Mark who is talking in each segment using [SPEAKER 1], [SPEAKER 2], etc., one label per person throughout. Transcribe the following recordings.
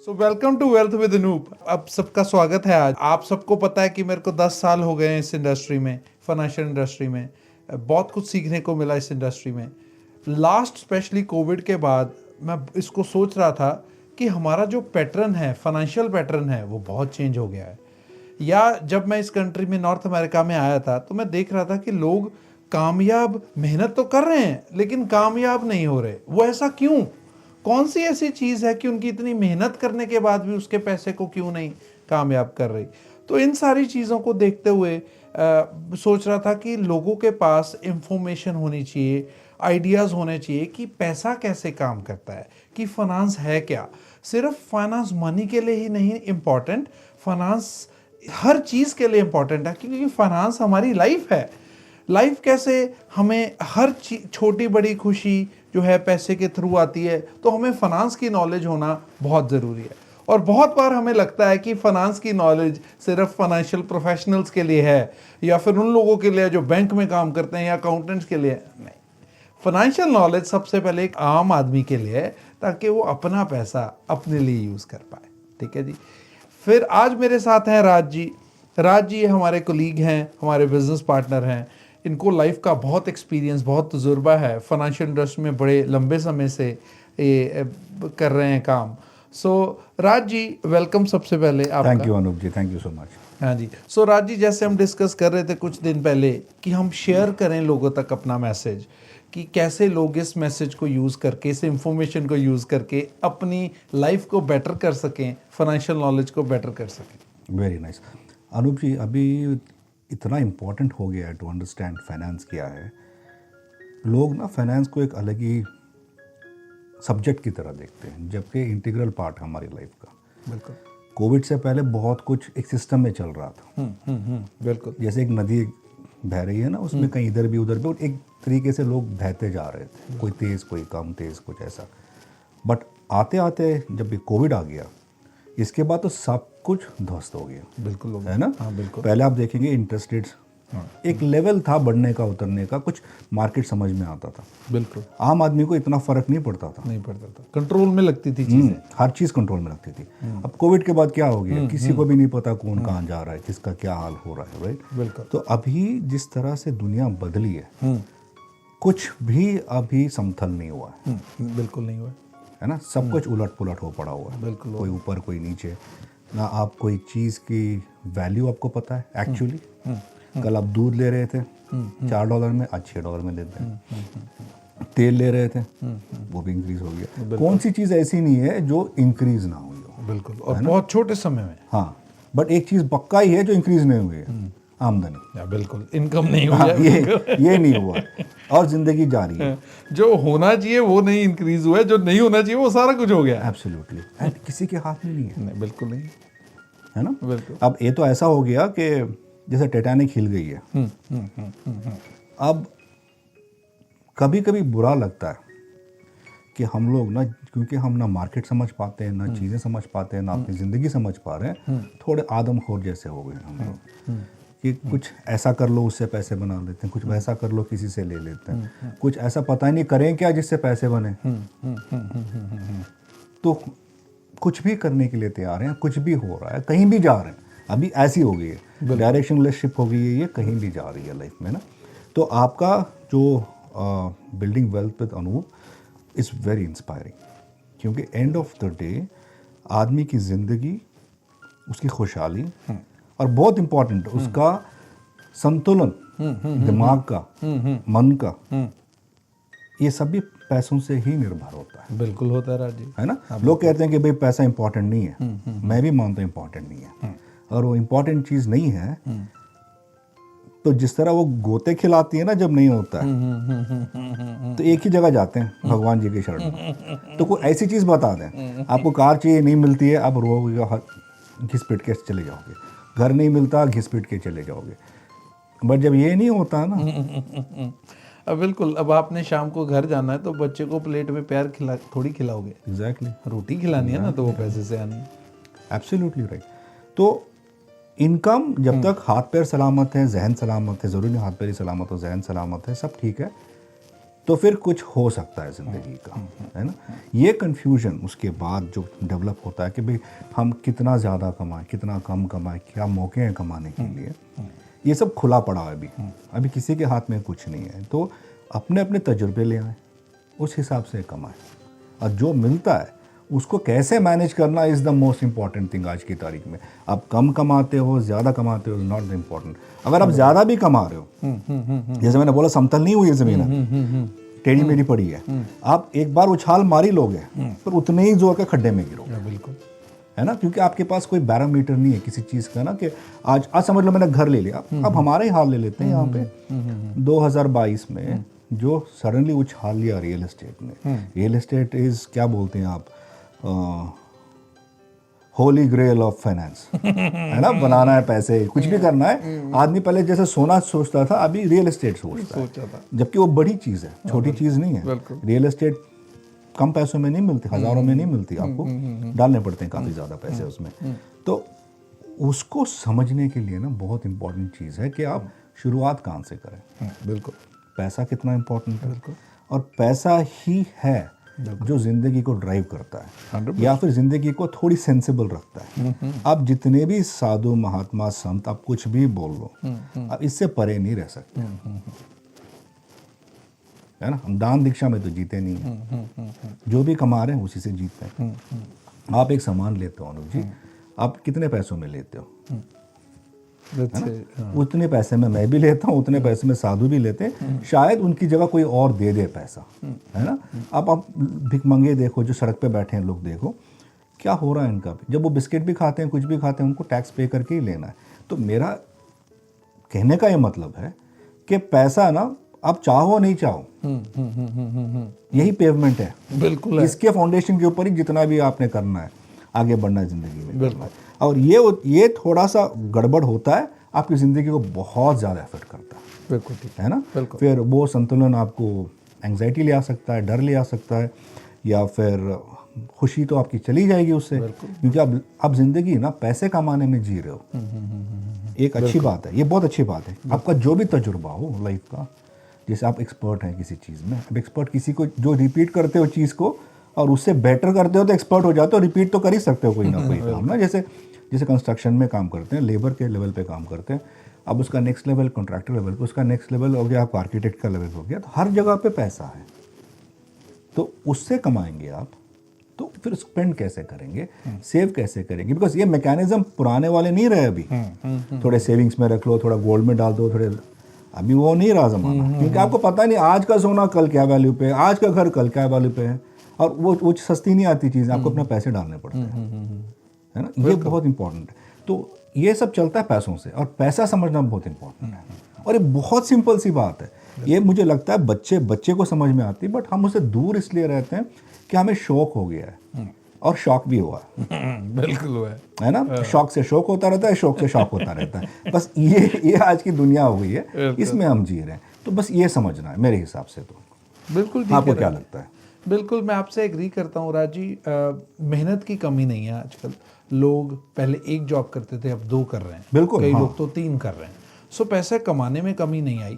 [SPEAKER 1] So welcome to wealth with Anoop. आप सबका स्वागत है। आज आप सबको पता है कि मेरे को 10 साल हो गए हैं इस इंडस्ट्री में, फाइनेंशियल इंडस्ट्री में। बहुत कुछ सीखने को मिला इस इंडस्ट्री में। लास्ट स्पेशली कोविड के बाद मैं इसको सोच रहा था कि हमारा जो पैटर्न है, फाइनेंशियल पैटर्न है, वो बहुत चेंज हो गया है। या जब मैं इस कंट्री में, नॉर्थ अमेरिका में आया था, तो मैं देख रहा था कि लोग कामयाब, मेहनत तो कर रहे हैं लेकिन कामयाब नहीं हो रहे। वो ऐसा क्यों? कौन सी ऐसी चीज़ है कि उनकी इतनी मेहनत करने के बाद भी उसके पैसे को क्यों नहीं कामयाब कर रही? तो इन सारी चीज़ों को देखते हुए सोच रहा था कि लोगों के पास इंफॉर्मेशन होनी चाहिए, आइडियाज़ होने चाहिए कि पैसा कैसे काम करता है, कि फाइनेंस है क्या। सिर्फ फाइनेंस मनी के लिए ही नहीं इम्पॉर्टेंट, फाइनेंस हर चीज़ के लिए इम्पॉर्टेंट है, क्योंकि फाइनेंस हमारी लाइफ है। लाइफ कैसे हमें हर छोटी बड़ी खुशी जो है पैसे के थ्रू आती है, तो हमें फाइनेंस की नॉलेज होना बहुत ज़रूरी है। और बहुत बार हमें लगता है कि फाइनेंस की नॉलेज सिर्फ फाइनेंशियल प्रोफेशनल्स के लिए है, या फिर उन लोगों के लिए जो बैंक में काम करते हैं, या अकाउंटेंट्स के लिए। नहीं, फाइनेंशियल नॉलेज सबसे पहले एक आम आदमी के लिए है, ताकि वो अपना पैसा अपने लिए यूज़ कर पाए। ठीक है जी। फिर आज मेरे साथ हैं राज जी। राज जी हमारे कोलीग हैं, हमारे बिजनेस पार्टनर हैं। इनको लाइफ का बहुत एक्सपीरियंस, बहुत तजुर्बा है। फाइनेंशियल इंडस्ट्री में बड़े लंबे समय से ये कर रहे हैं काम। सो राज जी, वेलकम सबसे पहले आपका।
[SPEAKER 2] Thank you Anoop ji, thank you so much.
[SPEAKER 1] हाँ जी। सो राज जी, जैसे हम डिस्कस कर रहे थे कुछ दिन पहले कि हम शेयर करें लोगों तक अपना मैसेज, कि कैसे लोग इस मैसेज को यूज़ करके, इस इंफॉर्मेशन को यूज़ करके अपनी लाइफ को बेटर कर सकें, फाइनेंशियल नॉलेज को बेटर कर सकें।
[SPEAKER 2] Very nice. अनूप जी, अभी इतना इम्पोर्टेंट हो गया है टू अंडरस्टैंड फाइनेंस क्या है। लोग ना फाइनेंस को एक अलग ही सब्जेक्ट की तरह देखते हैं, जबकि इंटीग्रल पार्ट है हमारी लाइफ का।
[SPEAKER 1] बिल्कुल।
[SPEAKER 2] कोविड से पहले बहुत कुछ एक सिस्टम में चल रहा था।
[SPEAKER 1] बिल्कुल।
[SPEAKER 2] जैसे एक नदी बह रही है ना, उसमें कहीं इधर भी उधर भी, और एक तरीके से लोग बहते जा रहे थे, कोई तेज़ कोई कम तेज़, कुछ ऐसा। बट आते आते जब ये कोविड आ गया, इसके बाद तो सब कुछ ध्वस्त हो गया।
[SPEAKER 1] बिल्कुल
[SPEAKER 2] है ना।
[SPEAKER 1] हाँ बिल्कुल।
[SPEAKER 2] पहले आप देखेंगे इंटरेस्ट रेट्स, एक लेवल था बढ़ने का उतरने का, कुछ मार्केट समझ में आता था।
[SPEAKER 1] बिल्कुल
[SPEAKER 2] आम आदमी को इतना फर्क नहीं पड़ता था,
[SPEAKER 1] नहीं पड़ता था, कंट्रोल में लगती थी चीज़ें।
[SPEAKER 2] हर चीज़ कंट्रोल में रखती थी। अब कोविड के बाद क्या हो गया, किसी को भी नहीं पता कौन कहाँ जा रहा है, किसका क्या हाल हो रहा है। राइट।
[SPEAKER 1] बिल्कुल।
[SPEAKER 2] तो अभी जिस तरह से दुनिया बदली है, कुछ भी अभी समतल नहीं हुआ है।
[SPEAKER 1] बिल्कुल नहीं हुआ
[SPEAKER 2] है ना। सब कुछ उलट पुलट हो पड़ा हुआ है।
[SPEAKER 1] बिल्कुल।
[SPEAKER 2] कोई ऊपर कोई नीचे ना। आप कोई चीज़ की वैल्यू आपको पता है एक्चुअली। कल आप दूध ले रहे थे $4 में, आज $6 में देते हैं। तेल ले रहे थे, वो भी इंक्रीज हो गया। कौन सी चीज़ ऐसी नहीं है जो इंक्रीज ना हुई हो।
[SPEAKER 1] बिल्कुल। और बहुत छोटे समय में।
[SPEAKER 2] हाँ, बट एक चीज़ पक्का ही है जो इंक्रीज नहीं हुई है, आमदनी।
[SPEAKER 1] बिल्कुल, इनकम नहीं हुई
[SPEAKER 2] हाँ,
[SPEAKER 1] है।
[SPEAKER 2] ये नहीं हुआ और जिंदगी जारी है।
[SPEAKER 1] जो होना चाहिए वो नहीं इंक्रीज हुआ है, जो नहीं होना चाहिए वो सारा कुछ हो गया।
[SPEAKER 2] एब्सोल्युटली। एंड किसी के हाथ में नहीं है।
[SPEAKER 1] नहीं, बिल्कुल नहीं
[SPEAKER 2] है ना।
[SPEAKER 1] बिल्कुल।
[SPEAKER 2] अब ये तो ऐसा हो गया कि जैसे टाइटैनिक हिल गई है। अब कभी कभी बुरा लगता है कि हम लोग ना, क्योंकि हम ना मार्केट समझ पाते हैं, ना चीज़ें समझ पाते हैं, ना अपनी ज़िंदगी समझ पा रहे हैं, थोड़े आदमखोर जैसे हो गए हम लोग। कि कुछ ऐसा कर लो उससे पैसे बना लेते हैं, कुछ वैसा कर लो किसी से ले लेते हैं, कुछ ऐसा पता ही नहीं करें क्या जिससे पैसे बने। तो कुछ भी करने के लिए तैयार हैं, कुछ भी हो रहा है, कहीं भी जा रहे हैं। अभी ऐसी हो गई है, डायरेक्शनलेस शिप हो गई है, ये कहीं भी जा रही है लाइफ में ना। तो आपका जो building wealth with Anoop is very inspiring, क्योंकि एंड ऑफ द डे आदमी की ज़िंदगी, उसकी खुशहाली, और बहुत इम्पोर्टेंट उसका संतुलन, दिमाग का, मन का, ये सभी पैसों से ही निर्भर होता है।
[SPEAKER 1] बिल्कुल होता है राजी।
[SPEAKER 2] है ना। लोग कहते हैं कि भाई पैसा इंपॉर्टेंट नहीं है। मैं भी मानता हूँ इंपॉर्टेंट नहीं है, और वो इम्पॉर्टेंट चीज़ नहीं है। तो जिस तरह वो गोते खिलाती है ना जब नहीं होता है, तो एक ही जगह जाते हैं, भगवान जी के शरण में। तो कोई ऐसी चीज़ बता दें, आपको कार चाहिए, नहीं मिलती है, आप रोगे, घिस पिट के चले जाओगे। घर नहीं मिलता, घिस पिट के चले जाओगे। बट जब ये नहीं होता ना,
[SPEAKER 1] अब बिल्कुल, अब आपने शाम को घर जाना है तो बच्चे को प्लेट में प्यार थोड़ी खिलाओगे।
[SPEAKER 2] एग्जैक्टली।
[SPEAKER 1] रोटी खिलानी है ना, तो वो पैसे से आनी है।
[SPEAKER 2] Absolutely right. तो इनकम जब तक हाथ पैर सलामत है, जहन सलामत है, ज़रूरी नहीं हाथ पैर ही सलामत हो, जहन सलामत है, सब ठीक है, तो फिर कुछ हो सकता है ज़िंदगी का, है ना। ये कन्फ्यूजन उसके बाद जो डेवलप होता है कि भाई हम कितना ज़्यादा कमाएं, कितना कम कमाएं, क्या मौके हैं कमाने के लिए, ये सब खुला पड़ा है अभी किसी के हाथ में कुछ नहीं है। तो अपने अपने तजुर्बे ले आएँ, उस हिसाब से कमाएं, और जो मिलता है उसको कैसे मैनेज करना is the most important thing आज की तारीख में। आप कम कमाते हो, ज़्यादा कमाते हो, नॉट द इम्पॉर्टेंट। अगर आप ज़्यादा भी कमा रहे हो, जैसे मैंने बोला समतल नहीं हुई है ज़मीन, टेढ़ी मेढ़ी पड़ी है, आप एक बार उछाल मार ही लोगे पर उतने ही जोर के खड्डे में गिरोगे,
[SPEAKER 1] बिल्कुल,
[SPEAKER 2] है ना। क्योंकि आपके पास कोई बैरोमीटर नहीं है किसी चीज़ का ना, कि आज समझ लो मैंने घर ले लिया। अब हमारा ही हाल ले लेते हैं यहाँ पे 2022 में जो सडनली उछाल लिया रियल एस्टेट ने। रियल एस्टेट इज़ क्या बोलते हैं आप, होली ग्रेल ऑफ फाइनेंस, है ना। बनाना है पैसे, कुछ भी करना है, आदमी पहले जैसे सोना सोचता था, अभी रियल एस्टेट सोचता है, जबकि वो बड़ी चीज़ है, छोटी चीज़ नहीं है। रियल एस्टेट कम पैसों में नहीं मिलती, हज़ारों में नहीं मिलती, आपको डालने पड़ते हैं काफ़ी ज़्यादा पैसे उसमें। तो उसको समझने के लिए ना बहुत इंपॉर्टेंट चीज़ है कि आप शुरुआत कहाँ से करें।
[SPEAKER 1] बिल्कुल,
[SPEAKER 2] पैसा कितना इम्पोर्टेंट है, और पैसा ही है जो ज़िंदगी को ड्राइव करता है, या फिर ज़िंदगी को थोड़ी सेंसिबल रखता है। आप जितने भी साधु महात्मा संत, आप कुछ भी बोल लो, आप इससे परे नहीं रह सकते, है ना। हम दान दीक्षा में तो जीते नहीं हैं, जो भी कमा रहे हैं उसी से जीते हैं। आप एक सामान लेते हो अनुज जी, आप कितने पैसों में लेते हो, उतने पैसे में मैं भी लेता हूँ, उतने पैसे में साधु भी लेते हैं। शायद उनकी जगह कोई और दे दे पैसा, है ना। आप भिखमंगे देखो, जो सड़क पे बैठे हैं लोग, देखो क्या हो रहा है इनका भी। जब वो बिस्किट भी खाते हैं, कुछ भी खाते हैं, उनको टैक्स पे करके ही लेना है। तो मेरा कहने का ये मतलब है कि पैसा ना, आप चाहो नहीं चाहो, यही पेवमेंट है,
[SPEAKER 1] बिल्कुल,
[SPEAKER 2] इसके फाउंडेशन के ऊपर ही जितना भी आपने करना है, आगे बढ़ना है ज़िंदगी में, बिल्कुल। और ये थोड़ा सा गड़बड़ होता है, आपकी ज़िंदगी को बहुत ज़्यादा इफेक्ट करता है,
[SPEAKER 1] बिल्कुल ठीक
[SPEAKER 2] है ना। फिर वो संतुलन आपको एंग्जाइटी ले आ सकता है, डर ले आ सकता है, या फिर खुशी तो आपकी चली जाएगी उससे, क्योंकि आप ज़िंदगी ना पैसे कमाने में जी रहे हो। एक अच्छी बात है, ये बहुत अच्छी बात है। आपका जो भी तजुर्बा हो लाइफ का, जैसे आप एक्सपर्ट हैं किसी चीज़ में, अब एक्सपर्ट किसी को जो रिपीट करते हो चीज़ को और उससे बेटर करते हो तो एक्सपर्ट हो जाते हो, रिपीट तो कर ही सकते हो कोई ना कोई काम ना। जैसे कंस्ट्रक्शन में काम करते हैं, लेबर के लेवल पे काम करते हैं, अब उसका नेक्स्ट लेवल कॉन्ट्रैक्टर लेवल पे, उसका नेक्स्ट लेवल हो गया, आपका आर्किटेक्ट का लेवल हो गया। तो हर जगह पे पैसा है, तो उससे कमाएंगे आप, तो फिर स्पेंड कैसे करेंगे, सेव कैसे करेंगे, बिकॉज ये मैकेनिज्म पुराने वाले नहीं रहे अभी। थोड़े सेविंग्स में रख लो, थोड़ा गोल्ड में डाल दो, थोड़े, अभी वो नहीं रहा ज़माना, क्योंकि आपको पता नहीं आज का सोना कल क्या वैल्यू पे है, आज का घर कल क्या वैल्यू पे है, और वो सस्ती नहीं आती चीज़, आपको अपने पैसे डालने पड़ते हैं, है ना। ये बहुत इंपॉर्टेंट है। तो ये सब चलता है पैसों से, और पैसा समझना बहुत इंपॉर्टेंट है। और ये बहुत सिंपल सी बात है, ये मुझे लगता है बच्चे को समझ में आती है, बट हम उससे दूर इसलिए रहते हैं कि हमें शौक हो गया है, और शौक भी हुआ
[SPEAKER 1] बिल्कुल हुआ
[SPEAKER 2] है ना। शौक से शौक होता रहता है, शौक से शौक होता रहता है। बस ये आज की दुनिया हो गई है, इसमें हम जी रहे हैं। तो बस ये समझना है मेरे हिसाब से। तो
[SPEAKER 1] बिल्कुल ठीक
[SPEAKER 2] आपको
[SPEAKER 1] है,
[SPEAKER 2] क्या लगता है?
[SPEAKER 1] बिल्कुल मैं आपसे एग्री करता हूँ राज जी। मेहनत की कमी नहीं है आजकल। लोग पहले एक जॉब करते थे, अब 2 कर रहे हैं,
[SPEAKER 2] बिल्कुल,
[SPEAKER 1] कई
[SPEAKER 2] हाँ।
[SPEAKER 1] लोग तो 3 कर रहे हैं। सो पैसे कमाने में कमी नहीं आई।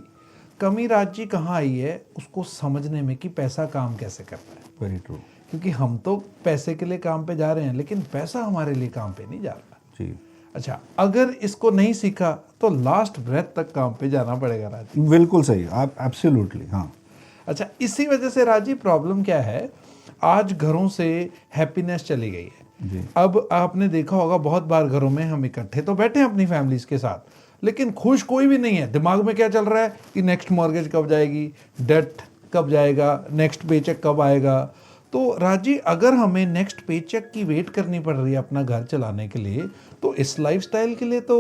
[SPEAKER 1] कमी राज जी कहाँ आई है, उसको समझने में कि पैसा काम कैसे करता है।
[SPEAKER 2] Very true.
[SPEAKER 1] क्योंकि हम तो पैसे के लिए काम पे जा रहे हैं, लेकिन पैसा हमारे लिए काम पे नहीं जा रहा
[SPEAKER 2] जी।
[SPEAKER 1] अच्छा, अगर इसको नहीं सीखा तो लास्ट ब्रेथ तक काम पे जाना पड़ेगा राज जी।
[SPEAKER 2] बिल्कुल सही, आप एब्सोल्युटली, हाँ।
[SPEAKER 1] अच्छा, इसी वजह से राज जी प्रॉब्लम क्या है, आज घरों से हैप्पीनेस चली गई है
[SPEAKER 2] जी।
[SPEAKER 1] अब आपने देखा होगा बहुत बार घरों में हम इकट्ठे तो बैठे हैं अपनी फैमिलीज के साथ, लेकिन खुश कोई भी नहीं है। दिमाग में क्या चल रहा है कि नेक्स्ट मॉर्गेज कब जाएगी, डेट कब जाएगा, नेक्स्ट पेचेक कब आएगा। तो राजी, अगर हमें नेक्स्ट पेचेक की वेट करनी पड़ रही है अपना घर चलाने के लिए, तो इस लाइफस्टाइल के लिए तो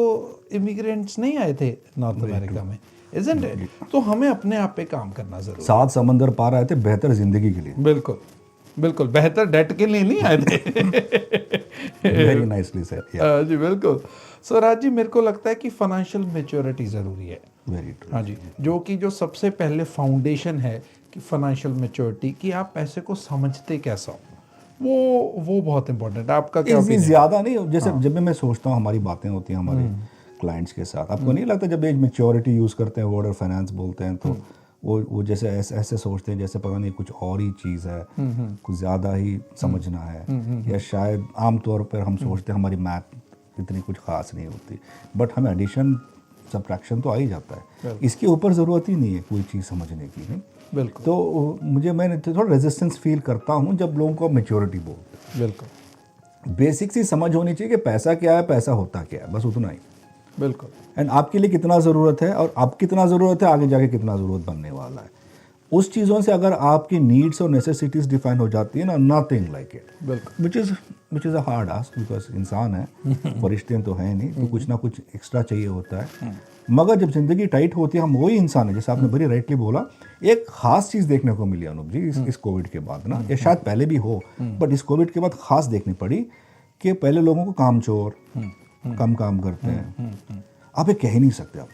[SPEAKER 1] इमिग्रेंट्स नहीं आए थे नॉर्थ अमेरिका में, इज़न्ट इट? तो हमें अपने आप पे काम करना जरूरी।
[SPEAKER 2] 7 समंदर पार आए थे बेहतर जिंदगी के लिए।
[SPEAKER 1] बिल्कुल बिल्कुल, बेहतर डेट के लिए नहीं आए थे।
[SPEAKER 2] Very nicely said.
[SPEAKER 1] जी बिल्कुल। सो राज जी, मेरे को लगता है कि फाइनेंशियल मैच्योरिटी ज़रूरी है।
[SPEAKER 2] Very true.
[SPEAKER 1] हाँ जी, जो सबसे पहले फाउंडेशन है कि फाइनेंशियल मैच्योरिटी, कि आप पैसे को समझते कैसा हो, वो बहुत इंपॉर्टेंट है। आपका क्या ओपिनियन?
[SPEAKER 2] ज़्यादा नहीं, जैसे जब भी मैं सोचता हूँ हमारी बातें होती हैं हमारे क्लाइंट्स के साथ, आपको नहीं लगता जब एक मैच्योरिटी यूज़ करते हैं वर्ड और फाइनेंस बोलते हैं तो वो जैसे ऐसे सोचते हैं जैसे पता नहीं कुछ और ही चीज़ है, कुछ ज़्यादा ही समझना है, या शायद आमतौर पर हम सोचते हैं हमारी मैथ इतनी कुछ ख़ास नहीं होती, बट हमें एडिशन सब्ट्रैक्शन तो आ ही जाता है, इसके ऊपर ज़रूरत ही नहीं है कोई चीज़ समझने की, नहीं।
[SPEAKER 1] बिल्कुल।
[SPEAKER 2] तो मैं थोड़ा रेजिस्टेंस फील करता हूँ जब लोगों को मेच्योरिटी बोलते हैं।
[SPEAKER 1] बिल्कुल।
[SPEAKER 2] बेसिक सी समझ होनी चाहिए कि पैसा क्या है, पैसा होता क्या है, बस उतना ही।
[SPEAKER 1] बिल्कुल।
[SPEAKER 2] एंड आपके लिए कितना ज़रूरत है और अब कितना ज़रूरत है, आगे जाके कितना ज़रूरत बनने वाला है, उस चीज़ों से अगर आपकी नीड्स और नेसेसिटीज़ डिफाइन हो जाती है ना, नथिंग लाइक इट,
[SPEAKER 1] बिल्कुल।
[SPEAKER 2] Which is a hard ask, because इंसान है, फरिश्ते तो हैं नहीं, तो कुछ ना कुछ एक्स्ट्रा चाहिए होता है। मगर जब ज़िंदगी टाइट होती है, हम वही इंसान है, जैसे आपने बड़ी राइटली बोला, एक ख़ास चीज़ देखने को मिली अनूप जी इस कोविड के बाद ना, या शायद पहले भी हो, बट इस कोविड के बाद ख़ास देखनी पड़ी कि पहले लोगों को कामचोर, कम काम करते हैं, आप ये कह ही नहीं सकते आप,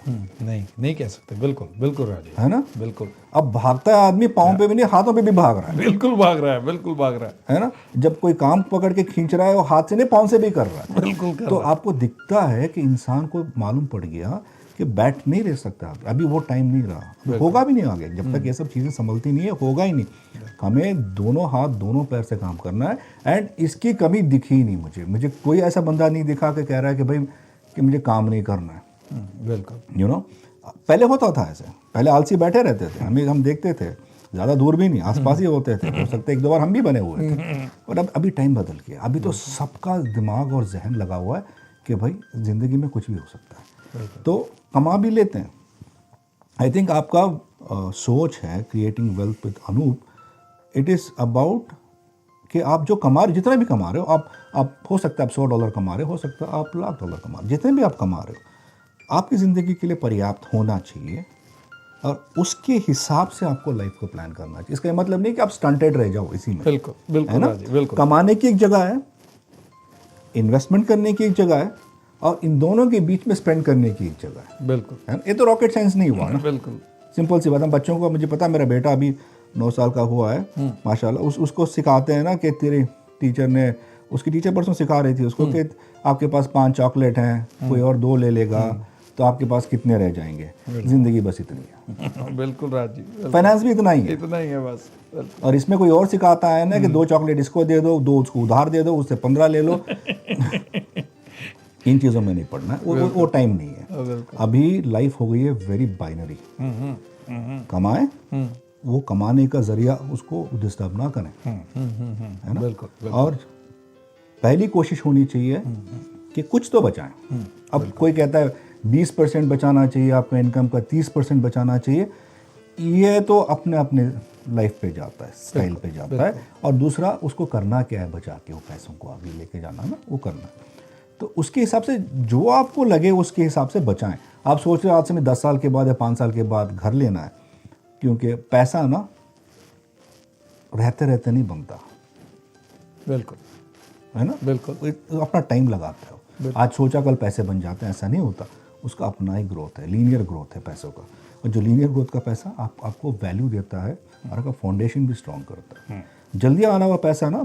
[SPEAKER 1] नहीं कह सकते। बिल्कुल बिल्कुल राजीव,
[SPEAKER 2] है ना।
[SPEAKER 1] बिल्कुल।
[SPEAKER 2] अब भागता है आदमी, पाँव पे भी नहीं, हाथों पे भी भाग रहा
[SPEAKER 1] बिल्कुल भाग रहा है, बिल्कुल भाग रहा
[SPEAKER 2] है ना। जब कोई काम पकड़ के खींच रहा है, वो हाथ से नहीं पाँव से भी कर रहा है,
[SPEAKER 1] बिल्कुल कर
[SPEAKER 2] तो आपको दिखता है कि इंसान को मालूम पड़ गया कि बैठ नहीं रह सकता, अभी वो टाइम नहीं रहा, होगा भी नहीं आगे, जब तक ये सब चीज़ें संभलती नहीं है, होगा ही नहीं। हमें दोनों हाथ दोनों पैर से काम करना है, एंड इसकी कमी दिखी ही नहीं मुझे कोई ऐसा बंदा नहीं दिखा के कह रहा है कि भाई कि मुझे काम नहीं करना है।
[SPEAKER 1] बिल्कुल।
[SPEAKER 2] यू नो, पहले होता था ऐसे, पहले आलसी बैठे रहते थे, हम देखते थे, ज़्यादा दूर भी नहीं, आसपास ही होते थे, हो सकता है एक दो बार हम भी बने हुए थे, और अब अभी टाइम बदल गया, अभी तो सबका दिमाग और जहन लगा हुआ है कि भाई ज़िंदगी में कुछ भी हो सकता है, तो कमा भी लेते हैं। आई थिंक आपका सोच है creating wealth with Anoop, it is about कि आप जो कमा रहे, जितना भी कमा रहे हो, आप हो सकता है आप $100 कमा रहे हो सकता है आप $1,00,000 कमा रहे हो, जितने भी आप कमा रहे हो, आपकी ज़िंदगी के लिए पर्याप्त होना चाहिए, और उसके हिसाब से आपको लाइफ को प्लान करना चाहिए। इसका मतलब नहीं कि आप स्टंटेड रह जाओ इसी में,
[SPEAKER 1] बिल्कुल बिल्कुल
[SPEAKER 2] है ना।
[SPEAKER 1] राजीव, बिल्कुल।
[SPEAKER 2] कमाने की एक जगह है, इन्वेस्टमेंट करने की एक जगह है, और इन दोनों के बीच में स्पेंड करने की एक जगह है,
[SPEAKER 1] बिल्कुल।
[SPEAKER 2] है ना। ये तो रॉकेट साइंस नहीं हुआ ना,
[SPEAKER 1] बिल्कुल
[SPEAKER 2] सिंपल सी बात है। बच्चों को, मुझे पता है, मेरा बेटा अभी 9 साल का हुआ है, माशाल्लाह, उसको सिखाते हैं ना कि तेरे टीचर ने, उसकी टीचर परसों सिखा रही थी उसको कि आपके पास 5 चॉकलेट हैं, कोई और 2 ले लेगा, तो आपके पास कितने रह जाएंगे, ज़िंदगी बस इतनी है।
[SPEAKER 1] बिल्कुल राजीव,
[SPEAKER 2] फाइनेंस भी इतना ही है,
[SPEAKER 1] इतना ही है बस।
[SPEAKER 2] और इसमें कोई और सिखाता है ना कि 2 चॉकलेट इसको दे दो, 2 उसको उधार दे दो, उससे 15 ले लो। इन चीज़ों में नहीं पड़ना है, वो टाइम नहीं है। अभी लाइफ हो गई है वेरी बाइनरी, कमाए, वो कमाने का जरिया उसको डिस्टर्ब ना करें, है ना।
[SPEAKER 1] बिल्कुल।
[SPEAKER 2] और पहली कोशिश होनी चाहिए कि कुछ तो बचाएं। अब कोई कहता है 20% बचाना चाहिए, आपका इनकम का 30% बचाना चाहिए, ये तो अपने अपने लाइफ पे जाता है, स्टाइल पे जाता है। और दूसरा, उसको करना क्या है, बचा के वो पैसों को आगे लेके जाना ना, वो करना। तो उसके हिसाब से जो आपको लगे उसके हिसाब से बचाएं। आप सोच रहे हो आज से 10 साल के बाद या 5 साल के बाद घर लेना है, क्योंकि पैसा ना रहते रहते नहीं बनता,
[SPEAKER 1] बिल्कुल,
[SPEAKER 2] है ना।
[SPEAKER 1] बिल्कुल।
[SPEAKER 2] अपना टाइम लगाते हो, आज सोचा कल पैसे बन जाते हैं, ऐसा नहीं होता। उसका अपना ही ग्रोथ है, लीनियर ग्रोथ है पैसों का। और जो लीनियर ग्रोथ का पैसा आपको वैल्यू देता है और आपका फाउंडेशन भी स्ट्रॉन्ग करता है। जल्दी आना हुआ पैसा ना,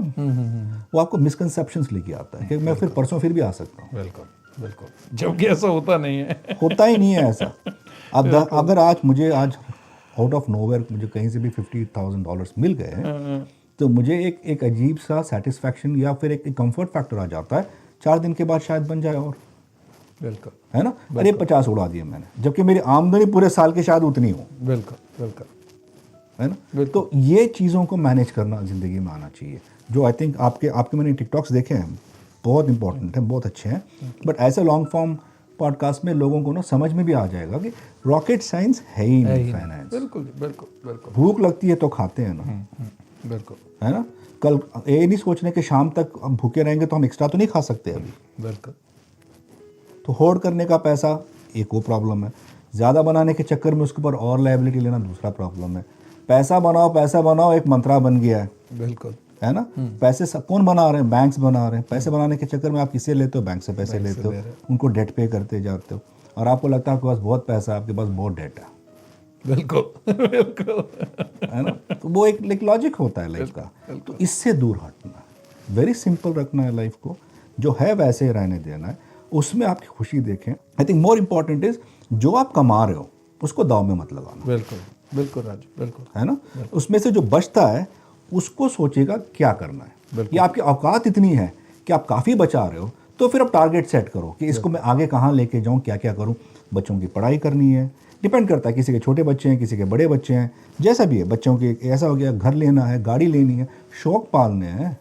[SPEAKER 2] वो आपको मिसकंसेप्शंस लेके आता है कि मैं फिर परसों फिर भी आ सकता हूँ।
[SPEAKER 1] बिल्कुल बिल्कुल, जबकि ऐसा होता नहीं है।
[SPEAKER 2] होता ही नहीं है ऐसा। अब अगर आज मुझे आउट ऑफ नोवेयर मुझे कहीं से भी $50,000 मिल गए हैं, तो मुझे एक अजीब सा सेटिस्फैक्शन या फिर एक कंफर्ट फैक्टर आ जाता है, 4 दिन के बाद शायद बन जाए और,
[SPEAKER 1] बिल्कुल,
[SPEAKER 2] है ना। अरे 50 उड़ा दिए मैंने, जबकि मेरी आमदनी पूरे साल के शायद उतनी हो।
[SPEAKER 1] बिल्कुल बिल्कुल,
[SPEAKER 2] है ना। तो ये चीज़ों को मैनेज करना ज़िंदगी में आना चाहिए, जो आई थिंक आपके मैंने टिकटॉक्स देखे हैं, बहुत इंपॉर्टेंट हैं, बहुत अच्छे हैं। बट ऐसे लॉन्ग फॉर्म पॉडकास्ट में लोगों को ना समझ में भी आ जाएगा कि रॉकेट साइंस है ही नहीं फाइनेंस।
[SPEAKER 1] बिल्कुल बिल्कुल बिल्कुल।
[SPEAKER 2] भूख लगती है तो खाते हैं ना,
[SPEAKER 1] बिल्कुल,
[SPEAKER 2] है ना। कल ये नहीं सोचने कि शाम तक हम भूखे रहेंगे तो हम एक्स्ट्रा तो नहीं खा सकते अभी।
[SPEAKER 1] बिल्कुल।
[SPEAKER 2] तो होर्ड करने का पैसा एक वो प्रॉब्लम है, ज़्यादा बनाने के चक्कर में उसके ऊपर और लायबिलिटी लेना दूसरा प्रॉब्लम है। पैसा बनाओ एक मंत्रा बन गया है।
[SPEAKER 1] बिल्कुल,
[SPEAKER 2] है ना। पैसे सब कौन बना रहे हैं, बैंक्स बना रहे हैं। पैसे बनाने के चक्कर में आप किससे लेते हो, बैंक से पैसे लेते हो, उनको डेट पे करते जाते हो, और आपको लगता है आपके पास बहुत पैसा है, आपके पास बहुत डेट है।
[SPEAKER 1] बिल्कुल बिल्कुल,
[SPEAKER 2] है ना। तो वो एक लॉजिक होता है लाइफ का। तो इससे दूर हटना, वेरी सिंपल रखना है लाइफ को, जो है वैसे ही रहने देना है, उसमें आपकी खुशी देखें। I think more important is जो आप कमा रहे हो उसको दाव में मत लगाना।
[SPEAKER 1] बिल्कुल, बिल्कुल राजू, बिल्कुल।
[SPEAKER 2] है ना। उसमें से जो बचता है उसको सोचेगा क्या करना है। ये आपकी औकात इतनी है कि आप काफ़ी बचा रहे हो, तो फिर आप टारगेट सेट करो कि इसको मैं आगे कहाँ लेके जाऊँ, क्या क्या करूँ। बच्चों की पढ़ाई करनी है, डिपेंड करता है, किसी के छोटे बच्चे हैं, किसी के बड़े बच्चे हैं, जैसा भी है। बच्चों के ऐसा हो गया, घर लेना है, गाड़ी लेनी है, शौक पालने हैं,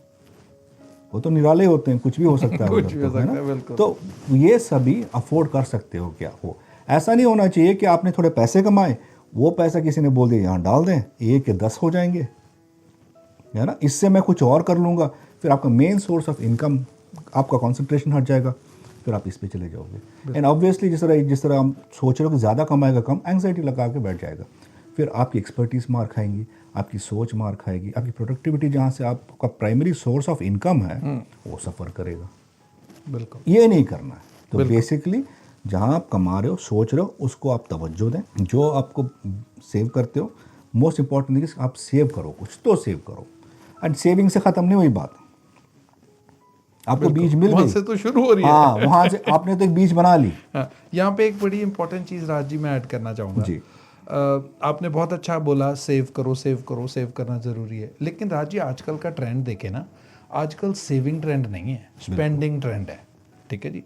[SPEAKER 2] वो तो निराले होते हैं, कुछ भी हो सकता है
[SPEAKER 1] कुछ
[SPEAKER 2] उधर
[SPEAKER 1] भी हो
[SPEAKER 2] तो, है
[SPEAKER 1] सकता है,
[SPEAKER 2] ना।
[SPEAKER 1] बिल्कुल।
[SPEAKER 2] तो ये सभी अफोर्ड कर सकते हो क्या हो। ऐसा नहीं होना चाहिए कि आपने थोड़े पैसे कमाए, वो पैसा किसी ने बोल दिया यहाँ डाल दें, 1 के 10 हो जाएंगे, है ना, इससे मैं कुछ और कर लूँगा, फिर आपका मेन सोर्स ऑफ इनकम, आपका कॉन्सेंट्रेशन हट जाएगा, फिर आप इस पे चले जाओगे। एंड ऑब्वियसली जिस तरह हम सोच रहे हो कि ज़्यादा कमाएगा कम, एंग्जाइटी लगा के बैठ जाएगा, फिर आपकी एक्सपर्टीज़ मार खाएंगी, आपकी सोच मार खाएगी, आपकी प्रोडक्टिविटी जहाँ से आपका प्राइमरी सोर्स ऑफ इनकम है वो सफ़र करेगा।
[SPEAKER 1] बिल्कुल।
[SPEAKER 2] ये नहीं करना है। तो बेसिकली जहाँ आप कमा रहे हो, सोच रहे हो, उसको आप तवज्जो दें। जो आपको सेव करते हो, मोस्ट इंपॉर्टेंट थिंग आप सेव करो, कुछ तो सेव करो। एंड सेविंग से ख़त्म नहीं हुई बात, आपको बीज मिल
[SPEAKER 1] वहां
[SPEAKER 2] गई,
[SPEAKER 1] से तो शुरू हो रही है।
[SPEAKER 2] हाँ, वहाँ से आपने तो एक बीज बना ली।
[SPEAKER 1] हाँ, यहाँ पे एक बड़ी इंपॉर्टेंट चीज़ राज जी मैं ऐड करना चाहूँगा
[SPEAKER 2] जी।
[SPEAKER 1] आपने बहुत अच्छा बोला, सेव करो, सेव करो, सेव करना ज़रूरी है। लेकिन राज जी आजकल का ट्रेंड देखे ना, आजकल सेविंग ट्रेंड नहीं है, स्पेंडिंग ट्रेंड है। ठीक है जी।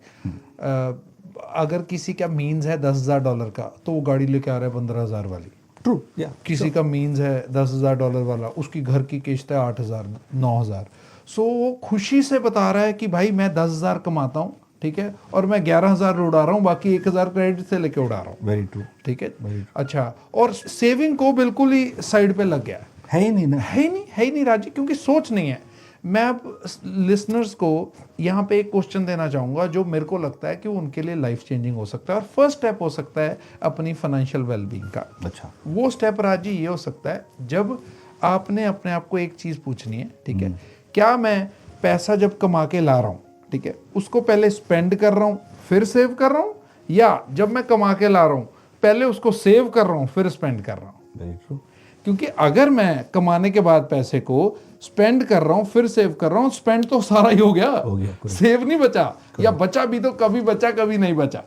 [SPEAKER 1] अगर किसी का मीन्स है $10,000 का, तो वो गाड़ी लेके आ रहा है 15,000 वाली।
[SPEAKER 2] ट्रू, या
[SPEAKER 1] किसी का मीन्स है $10,000 वाला, उसकी घर की किस्त है 8,000 9,000। सो वो खुशी से बता रहा है कि भाई मैं 10,000 कमाता हूँ, ठीक है, और मैं 11,000 उड़ा रहा हूँ, बाकी 1,000 क्रेडिट से लेके उड़ा रहा हूँ।
[SPEAKER 2] Very true.
[SPEAKER 1] ठीक है। अच्छा, और सेविंग को बिल्कुल ही साइड पे लग गया
[SPEAKER 2] है ही नहीं ना,
[SPEAKER 1] है ही नहीं राजी, क्योंकि सोच नहीं है। मैं अब लिसनर्स को यहाँ पे एक क्वेश्चन देना चाहूँगा जो मेरे को लगता है कि उनके लिए लाइफ चेंजिंग हो सकता है और फर्स्ट स्टेप हो सकता है अपनी फाइनेंशियल वेलबींग का।
[SPEAKER 2] अच्छा,
[SPEAKER 1] वो स्टेप राजी ये हो सकता है जब आपने अपने आप को एक चीज़ पूछनी है, ठीक है, क्या मैं पैसा जब कमा के ला रहा हूँ, ठीक है, उसको पहले स्पेंड कर रहा हूँ फिर सेव कर रहा हूँ, या जब मैं कमा के ला रहा हूँ पहले उसको सेव कर रहा हूँ फिर स्पेंड कर रहा हूँ।
[SPEAKER 2] Very true.
[SPEAKER 1] क्योंकि अगर मैं कमाने के बाद पैसे को स्पेंड कर रहा हूँ फिर सेव कर रहा हूँ, स्पेंड तो सारा ही हो गया, सेव नहीं बचा, या बचा भी तो कभी बचा कभी नहीं बचा।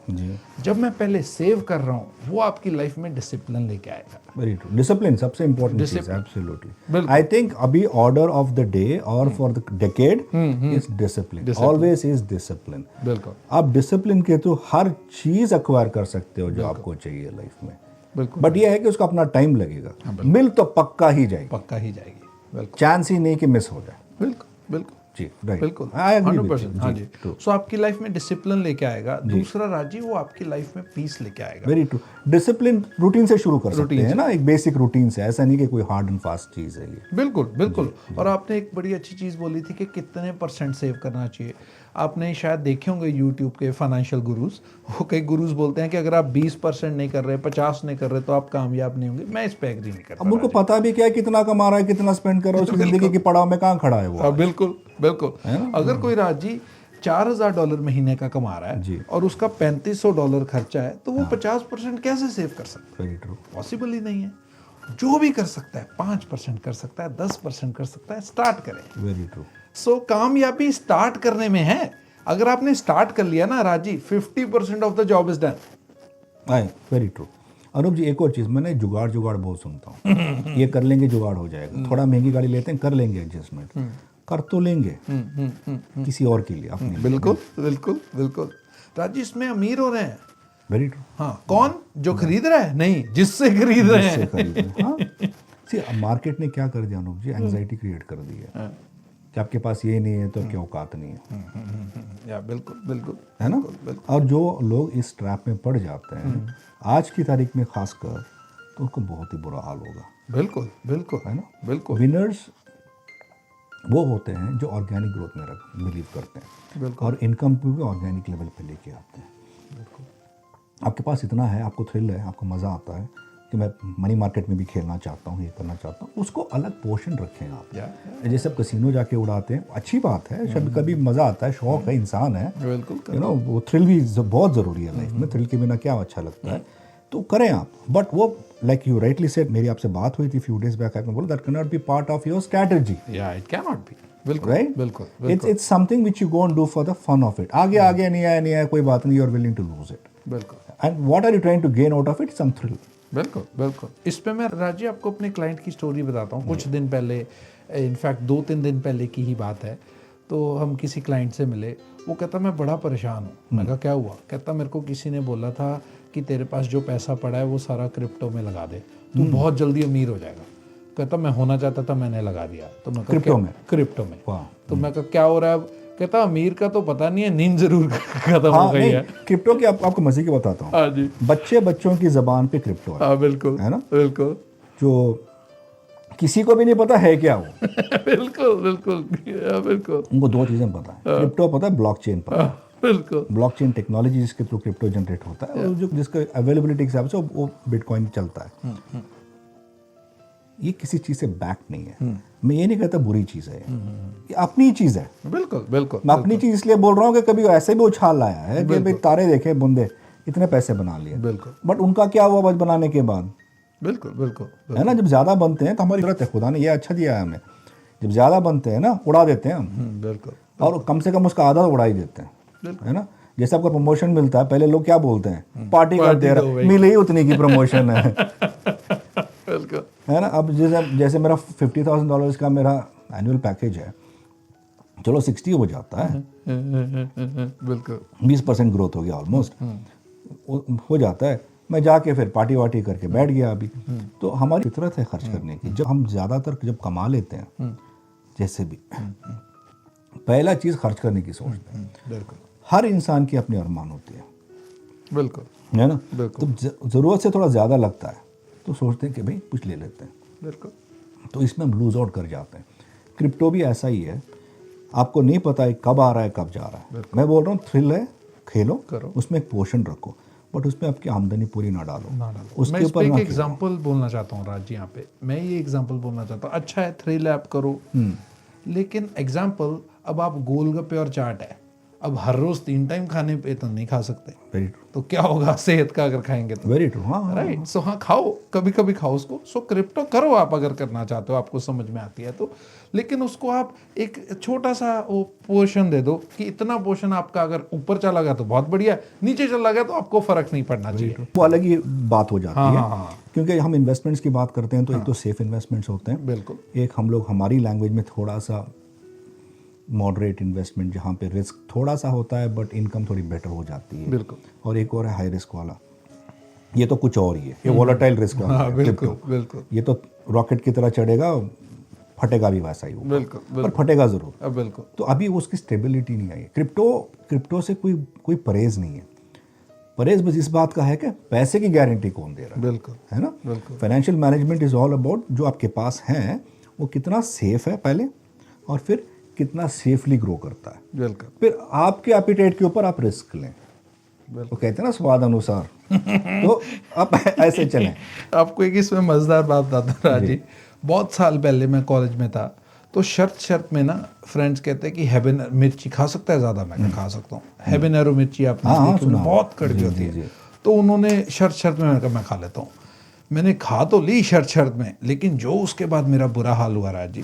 [SPEAKER 1] जब मैं पहले सेव कर रहा हूँ वो आपकी लाइफ में डिसिप्लिन लेके आएगा।
[SPEAKER 2] वेरी ट्रू, डिसिप्लिन सबसे इंपॉर्टेंट चीज है, एब्सोल्युटली। आई थिंक अभी ऑर्डर ऑफ द डे और for the decade is discipline, always is discipline.
[SPEAKER 1] बिल्कुल,
[SPEAKER 2] आप डिसिप्लिन के थ्रू हर चीज एक्वायर कर सकते हो जो आपको चाहिए लाइफ में।
[SPEAKER 1] बिल्कुल,
[SPEAKER 2] बट ये है कि उसका अपना टाइम लगेगा, मिल तो पक्का ही जाएगी,
[SPEAKER 1] पक्का ही जाएगी। बिल्कुल,
[SPEAKER 2] चांस ही नहीं कि मिस हो जाए।
[SPEAKER 1] बिल्कुल, बिल्कुल
[SPEAKER 2] जी, राइट,
[SPEAKER 1] बिल्कुल,
[SPEAKER 2] आई एग्री विद
[SPEAKER 1] 100%। हाँ जी, सो आपकी लाइफ में डिसिप्लिन लेके आएगा। दूसरा राजी, वो आपकी लाइफ में पीस लेके आएगा।
[SPEAKER 2] Very true. डिसिप्लिन रूटीन से शुरू कर सकते हैं ना, एक बेसिक रूटीन से, ऐसा नहीं कि कोई हार्ड एंड फास्ट चीज है ये।
[SPEAKER 1] बिल्कुल बिल्कुल। और आपने एक बड़ी अच्छी चीज़ बोली थी कि कितने % सेव करना चाहिए। आपने शायद देखे होंगे यूट्यूब के फाइनेंशियल गुरुज, वो कई गुरुज बोलते हैं कि अगर आप 20% नहीं कर रहे, 50 नहीं कर रहे, तो आप कामयाब नहीं होंगे। मैं इस पे एग्री नहीं करता।
[SPEAKER 2] अब उनको पता भी क्या है कितना कमा रहा है, कितना स्पेंड कर रहा है, उसकी जिंदगी की पड़ाव में कहाँ खड़ा है वो।
[SPEAKER 1] बिल्कुल बिल्कुल। अगर कोई राजी $4,000 महीने का कमा रहा है और उसका $3,500 खर्चा है, तो वो 50% कैसे सेव कर सकता है?
[SPEAKER 2] वेरी ट्रू,
[SPEAKER 1] पॉसिबल ही नहीं है। जो भी कर सकता है 5% कर सकता है, 10% कर सकता है, स्टार्ट करें।
[SPEAKER 2] Very true.
[SPEAKER 1] सो कामयाबी स्टार्ट करने में है। अगर आपने स्टार्ट कर लिया ना Raji, 50% off the job is done.
[SPEAKER 2] Very true. Anoop ji, एक और चीज़, मैंने जुगाड़ बहुत सुनता हूँ। ये कर लेंगे जुगाड़ हो जाएगा, थोड़ा महंगी गाड़ी लेते हैं कर लेंगे एडजस्टमेंट, कर तो लेंगे किसी और के लिए, अपने लिए।
[SPEAKER 1] बिल्कुल बिल्कुल बिल्कुल। राजी, इसमें अमीर हो रहे हैं।
[SPEAKER 2] Very true.
[SPEAKER 1] हाँ, कौन? जो खरीद रहा है? नहीं, जिससे खरीद रहे हैं।
[SPEAKER 2] हाँ, सी मार्केट ने क्या कर दिया अनूप जी, एंग्जाइटी क्रिएट कर दी है कि आपके पास ये नहीं है तो आपकी औकात नहीं है।
[SPEAKER 1] या बिल्कुल बिल्कुल,
[SPEAKER 2] है ना। और जो लोग इस ट्रैप में पड़ जाते हैं आज की तारीख में खासकर, तो उनको बहुत ही बुरा हाल होगा।
[SPEAKER 1] बिल्कुल बिल्कुल,
[SPEAKER 2] है ना।
[SPEAKER 1] बिल्कुल।
[SPEAKER 2] विनर्स वो होते हैं जो ऑर्गेनिक ग्रोथ में बिलीव करते हैं,
[SPEAKER 1] बिल्कुल।
[SPEAKER 2] और इनकम को भी ऑर्गेनिक लेवल पे लेके आते हैं।
[SPEAKER 1] बिल्कुल।
[SPEAKER 2] आपके पास इतना है, आपको थ्रिल है, आपको मज़ा आता है कि मैं मनी मार्केट में भी खेलना चाहता हूँ, ये करना चाहता हूँ, उसको अलग पोर्शन रखें आप। जैसे आप कसिनो जाके उड़ाते हैं, अच्छी बात है, कभी कभी मज़ा आता है, शौक है, इंसान है,
[SPEAKER 1] बिल्कुल,
[SPEAKER 2] यू नो, वो थ्रिल भी बहुत ज़रूरी है लाइफ में। थ्रिल के बिना क्या अच्छा लगता है, तो करें आप। बट वो लाइक यू राइटली सेड, मेरी आपसे बात हुई थी फ्यू डेज बैक, आपने बोला that can not be part of your strategy.
[SPEAKER 1] या इट कैन नॉट बी। बिल्कुल,
[SPEAKER 2] राइट,
[SPEAKER 1] बिल्कुल।
[SPEAKER 2] It's something which you go and do for the fun of it. आगे नहीं आया कोई बात नहीं, you are willing to lose it.
[SPEAKER 1] बिल्कुल।
[SPEAKER 2] And what are you trying to gain out of it? Some thrill.
[SPEAKER 1] बिल्कुल बिल्कुल। इस पे मैं राजी आपको अपने क्लाइंट की स्टोरी बताता हूँ। कुछ दिन पहले, इनफैक्ट 2-3 दिन पहले की ही बात है, तो हम किसी क्लाइंट से मिले। वो कहता मैं बड़ा परेशान हूँ। मैं कहा क्या हुआ? कहता मेरे को किसी ने बोला था कि तेरे पास जो पैसा पड़ा है वो सारा क्रिप्टो में लगा दे, तू बहुत जल्दी अमीर हो जाएगा। कहता मैं होना चाहता था, मैंने लगा दिया। तो मैं
[SPEAKER 2] क्रिप्टो में?
[SPEAKER 1] क्रिप्टो में।
[SPEAKER 2] वाह।
[SPEAKER 1] तो मैं कहा क्या हो रहा है अब? कहता अमीर का तो पता नहीं है, नींद जरूर खत्म हो गई है।
[SPEAKER 2] क्रिप्टो की आपको मजे की बताता हूँ।
[SPEAKER 1] हाँ जी,
[SPEAKER 2] बच्चों की जबान पे क्रिप्टो है।
[SPEAKER 1] हाँ बिल्कुल,
[SPEAKER 2] है ना?
[SPEAKER 1] बिल्कुल
[SPEAKER 2] जो किसी को भी नहीं पता है क्या वो।
[SPEAKER 1] बिल्कुल बिल्कुल बिल्कुल।
[SPEAKER 2] उनको दो चीजें पता है, क्रिप्टो पता है, ब्लॉकचेन पता है।
[SPEAKER 1] बिल्कुल
[SPEAKER 2] ब्लॉकचेन टेक्नोलॉजी जिसके थ्रू क्रिप्टो जनरेट होता है, और जो जिसका अवेलेबिलिटी के हिसाब से वो बिटकॉइन चलता है। ये किसी चीज से बैक नहीं है। मैं ये नहीं कहता बुरी चीज है, ये अपनी चीज है।
[SPEAKER 1] बिल्कुल बिल्कुल।
[SPEAKER 2] मैं अपनी चीज इसलिए बोल रहा हूँ कि कभी ऐसे भी उछाल लाया है कि भाई तारे देखे बंदे इतने पैसे बना लिए,
[SPEAKER 1] बिल्कुल
[SPEAKER 2] बट उनका क्या हुआ बस बनाने के बाद?
[SPEAKER 1] बिल्कुल बिल्कुल
[SPEAKER 2] है ना? जब ज्यादा बनते हैं तो हमारी जरूरत है, खुदा ने ये अच्छा दिया है हमें। जब ज्यादा बनते हैं ना, उड़ा देते हैं हम,
[SPEAKER 1] बिल्कुल।
[SPEAKER 2] और कम से कम उसका आधा तो उड़ा ही देते हैं। है ना? जैसे आपको प्रमोशन मिलता है, पहले लोग क्या बोलते हैं, पार्टी कर दे रहा, मिले ही उतनी की प्रमोशन है।
[SPEAKER 1] बिल्कुल
[SPEAKER 2] है ना? अब जैसे मेरा $50,000 का मेरा एनुअल पैकेज है, चलो 60 हो जाता है,
[SPEAKER 1] बिल्कुल
[SPEAKER 2] 20% ग्रोथ हो गया ऑलमोस्ट, हो जाता है। मैं जाके फिर पार्टी वार्टी करके बैठ गया अभी। तो हमारी फितरत है खर्च करने की। जब हम ज़्यादातर जब कमा लेते हैं, जैसे भी पहला चीज़ खर्च करने की सोचते हैं।
[SPEAKER 1] बिल्कुल
[SPEAKER 2] हर इंसान की अपनी अरमान होती है,
[SPEAKER 1] बिल्कुल
[SPEAKER 2] है ना?
[SPEAKER 1] बिल्कुल।
[SPEAKER 2] तो ज़रूरत से थोड़ा ज़्यादा लगता है तो सोचते हैं कि भाई कुछ ले लेते हैं,
[SPEAKER 1] बिल्कुल।
[SPEAKER 2] तो इसमें हम लूज आउट कर जाते हैं। क्रिप्टो भी ऐसा ही है, आपको नहीं पता है कब आ रहा है कब जा रहा है। मैं बोल रहा हूँ थ्रिल है, खेलो
[SPEAKER 1] करो,
[SPEAKER 2] उसमें एक पोर्शन रखो, बट उसमें आपकी आमदनी पूरी ना डालो।
[SPEAKER 1] मैं
[SPEAKER 2] उसके
[SPEAKER 1] इस पे
[SPEAKER 2] ऊपर
[SPEAKER 1] एक
[SPEAKER 2] ना
[SPEAKER 1] एग्जांपल बोलना चाहता हूँ राज जी। यहाँ पे मैं ये एग्जांपल बोलना चाहता हूँ, अच्छा है थ्रिल ऐप करो, लेकिन एग्जांपल अब आप गोलगप्पे और चाट है, अब हर रोज 3 टाइम खाने पे तो नहीं खा सकते।
[SPEAKER 2] वेरी ट्रू,
[SPEAKER 1] तो क्या होगा सेहत का अगर खाएंगे तो?
[SPEAKER 2] Very true. हाँ,
[SPEAKER 1] राइट। सो हाँ खाओ, कभी कभी खाओ उसको। सो क्रिप्टो करो आप अगर करना चाहते हो, आपको समझ में आती है तो, लेकिन उसको आप एक छोटा सा वो पोर्शन दे दो कि इतना पोर्शन आपका अगर ऊपर चला गया तो बहुत बढ़िया, नीचे चला गया तो आपको फर्क नहीं पड़ना चाहिए।
[SPEAKER 2] वो अलग ही बात हो जाती
[SPEAKER 1] हाँ
[SPEAKER 2] है।
[SPEAKER 1] हाँ हाँ
[SPEAKER 2] क्योंकि हम इन्वेस्टमेंट्स की बात करते हैं तो एक तो सेफ इन्वेस्टमेंट्स होते हैं,
[SPEAKER 1] बिल्कुल
[SPEAKER 2] एक हम लोग हमारी लैंग्वेज में थोड़ा सा मॉडरेट इन्वेस्टमेंट जहाँ पे रिस्क थोड़ा सा होता है बट इनकम थोड़ी बेटर हो जाती है,
[SPEAKER 1] बिल्कुल।
[SPEAKER 2] और एक और है हाई रिस्क वाला, ये तो कुछ और ही है, ये वॉलेटाइल रिस्क वाला है
[SPEAKER 1] बिल्कुल
[SPEAKER 2] crypto।
[SPEAKER 1] बिल्कुल
[SPEAKER 2] ये तो रॉकेट की तरह चढ़ेगा, फटेगा भी वैसा ही होगा,
[SPEAKER 1] बिल्कुल
[SPEAKER 2] पर फटेगा ज़रूर।
[SPEAKER 1] बिल्कुल
[SPEAKER 2] तो अभी उसकी स्टेबिलिटी नहीं आई। क्रिप्टो से कोई परहेज नहीं है। परहेज बस इस बात का है कि पैसे की गारंटी कौन दे रहा है,
[SPEAKER 1] बिल्कुल
[SPEAKER 2] है ना?
[SPEAKER 1] बिल्कुल
[SPEAKER 2] financial management is all about जो आपके पास है वो कितना सेफ है पहले, और फिर कितना सेफली ग्रो करता है,
[SPEAKER 1] बिल्कुल
[SPEAKER 2] फिर आपके एपिटाइट के ऊपर आप रिस्क लें। वो कहते हैं ना स्वाद अनुसार। तो आप ऐसे चलें।
[SPEAKER 1] आपको एक इसमें मजेदार बात बताता हूँ राज जी। बहुत साल पहले मैं कॉलेज में था, तो शर्त में ना फ्रेंड्स कहते हैं कि हैबेनेरो मिर्ची खा सकता है ज़्यादा, मैं खा सकता हूँ। हैबेनेरो मिर्ची आपने
[SPEAKER 2] हाँ,
[SPEAKER 1] देखी होगी, बहुत कड़वी होती
[SPEAKER 2] जी।
[SPEAKER 1] है। तो उन्होंने शर्त में मैंने कहा मैं खा लेता हूँ। मैंने खा तो ली शर्त में, लेकिन जो उसके बाद मेरा बुरा हाल हुआ राज जी।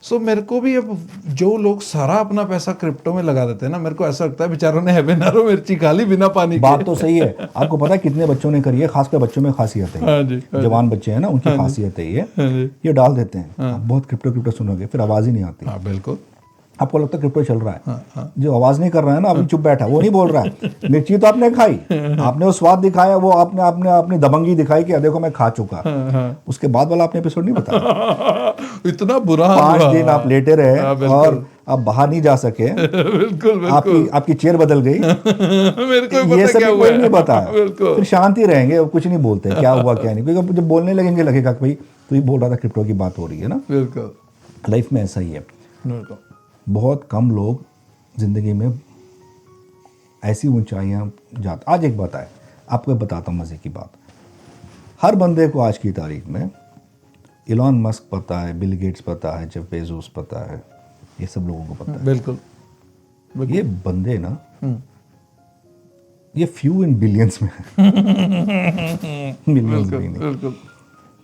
[SPEAKER 1] सो मेरे को भी अब जो लोग सारा अपना पैसा क्रिप्टो में लगा देते हैं ना, मेरे को ऐसा लगता है बेचारों ने हैबेनेरो मिर्ची खा ली बिना पानी के।
[SPEAKER 2] बात तो सही है। आपको पता है कितने बच्चों ने करी है, खासकर बच्चों में खासियत है,
[SPEAKER 1] हाँ जी, हाँ
[SPEAKER 2] जवान बच्चे हैं ना, उनकी खासियत है ये डाल देते हैं। आप बहुत क्रिप्टो सुनोगे फिर आवाज़ ही नहीं आती।
[SPEAKER 1] हाँ बिल्कुल।
[SPEAKER 2] आपको लगता है क्रिप्टो चल रहा है, जो आवाज़ नहीं कर रहा है ना, अभी चुप बैठा, वो नहीं बोल रहा है। मिर्ची तो आपने खाई, आपने वो स्वाद दिखाया, वो आपने अपनी दबंगी दिखाई कि देखो मैं खा चुका। उसके बाद वाला आपने एपिसोड नहीं बताया।
[SPEAKER 1] इतना बुरा
[SPEAKER 2] 5 दिन आप लेटे रहे और आप बाहर नहीं जा सके।
[SPEAKER 1] बिल्कुल
[SPEAKER 2] आपकी चेयर बदल गई।
[SPEAKER 1] मेरे को
[SPEAKER 2] ये सब
[SPEAKER 1] क्या
[SPEAKER 2] कोई नहीं बताया।
[SPEAKER 1] बिल्कुल
[SPEAKER 2] फिर शांति रहेंगे, कुछ नहीं बोलते क्या हुआ क्या नहीं, क्योंकि जब बोलने लगेंगे लगेगा कि भाई तू ही बोल रहा था क्रिप्टो की बात हो रही है ना।
[SPEAKER 1] बिल्कुल
[SPEAKER 2] लाइफ में ऐसा ही है।
[SPEAKER 1] बिल्कुल
[SPEAKER 2] बहुत कम लोग जिंदगी में ऐसी ऊंचाइयां जाते। आज एक बात है, आपको बताता हूँ मज़े की बात। हर बंदे को आज की तारीख में इलॉन मस्क पता है, बिल गेट्स पता है, जेफ बेजोस पता है, ये सब लोगों को पता है।
[SPEAKER 1] बिल्कुल
[SPEAKER 2] ये बंदे ना ये फ्यू इन बिलियंस में मिलियंस भी नहीं।
[SPEAKER 1] बिल्कुल।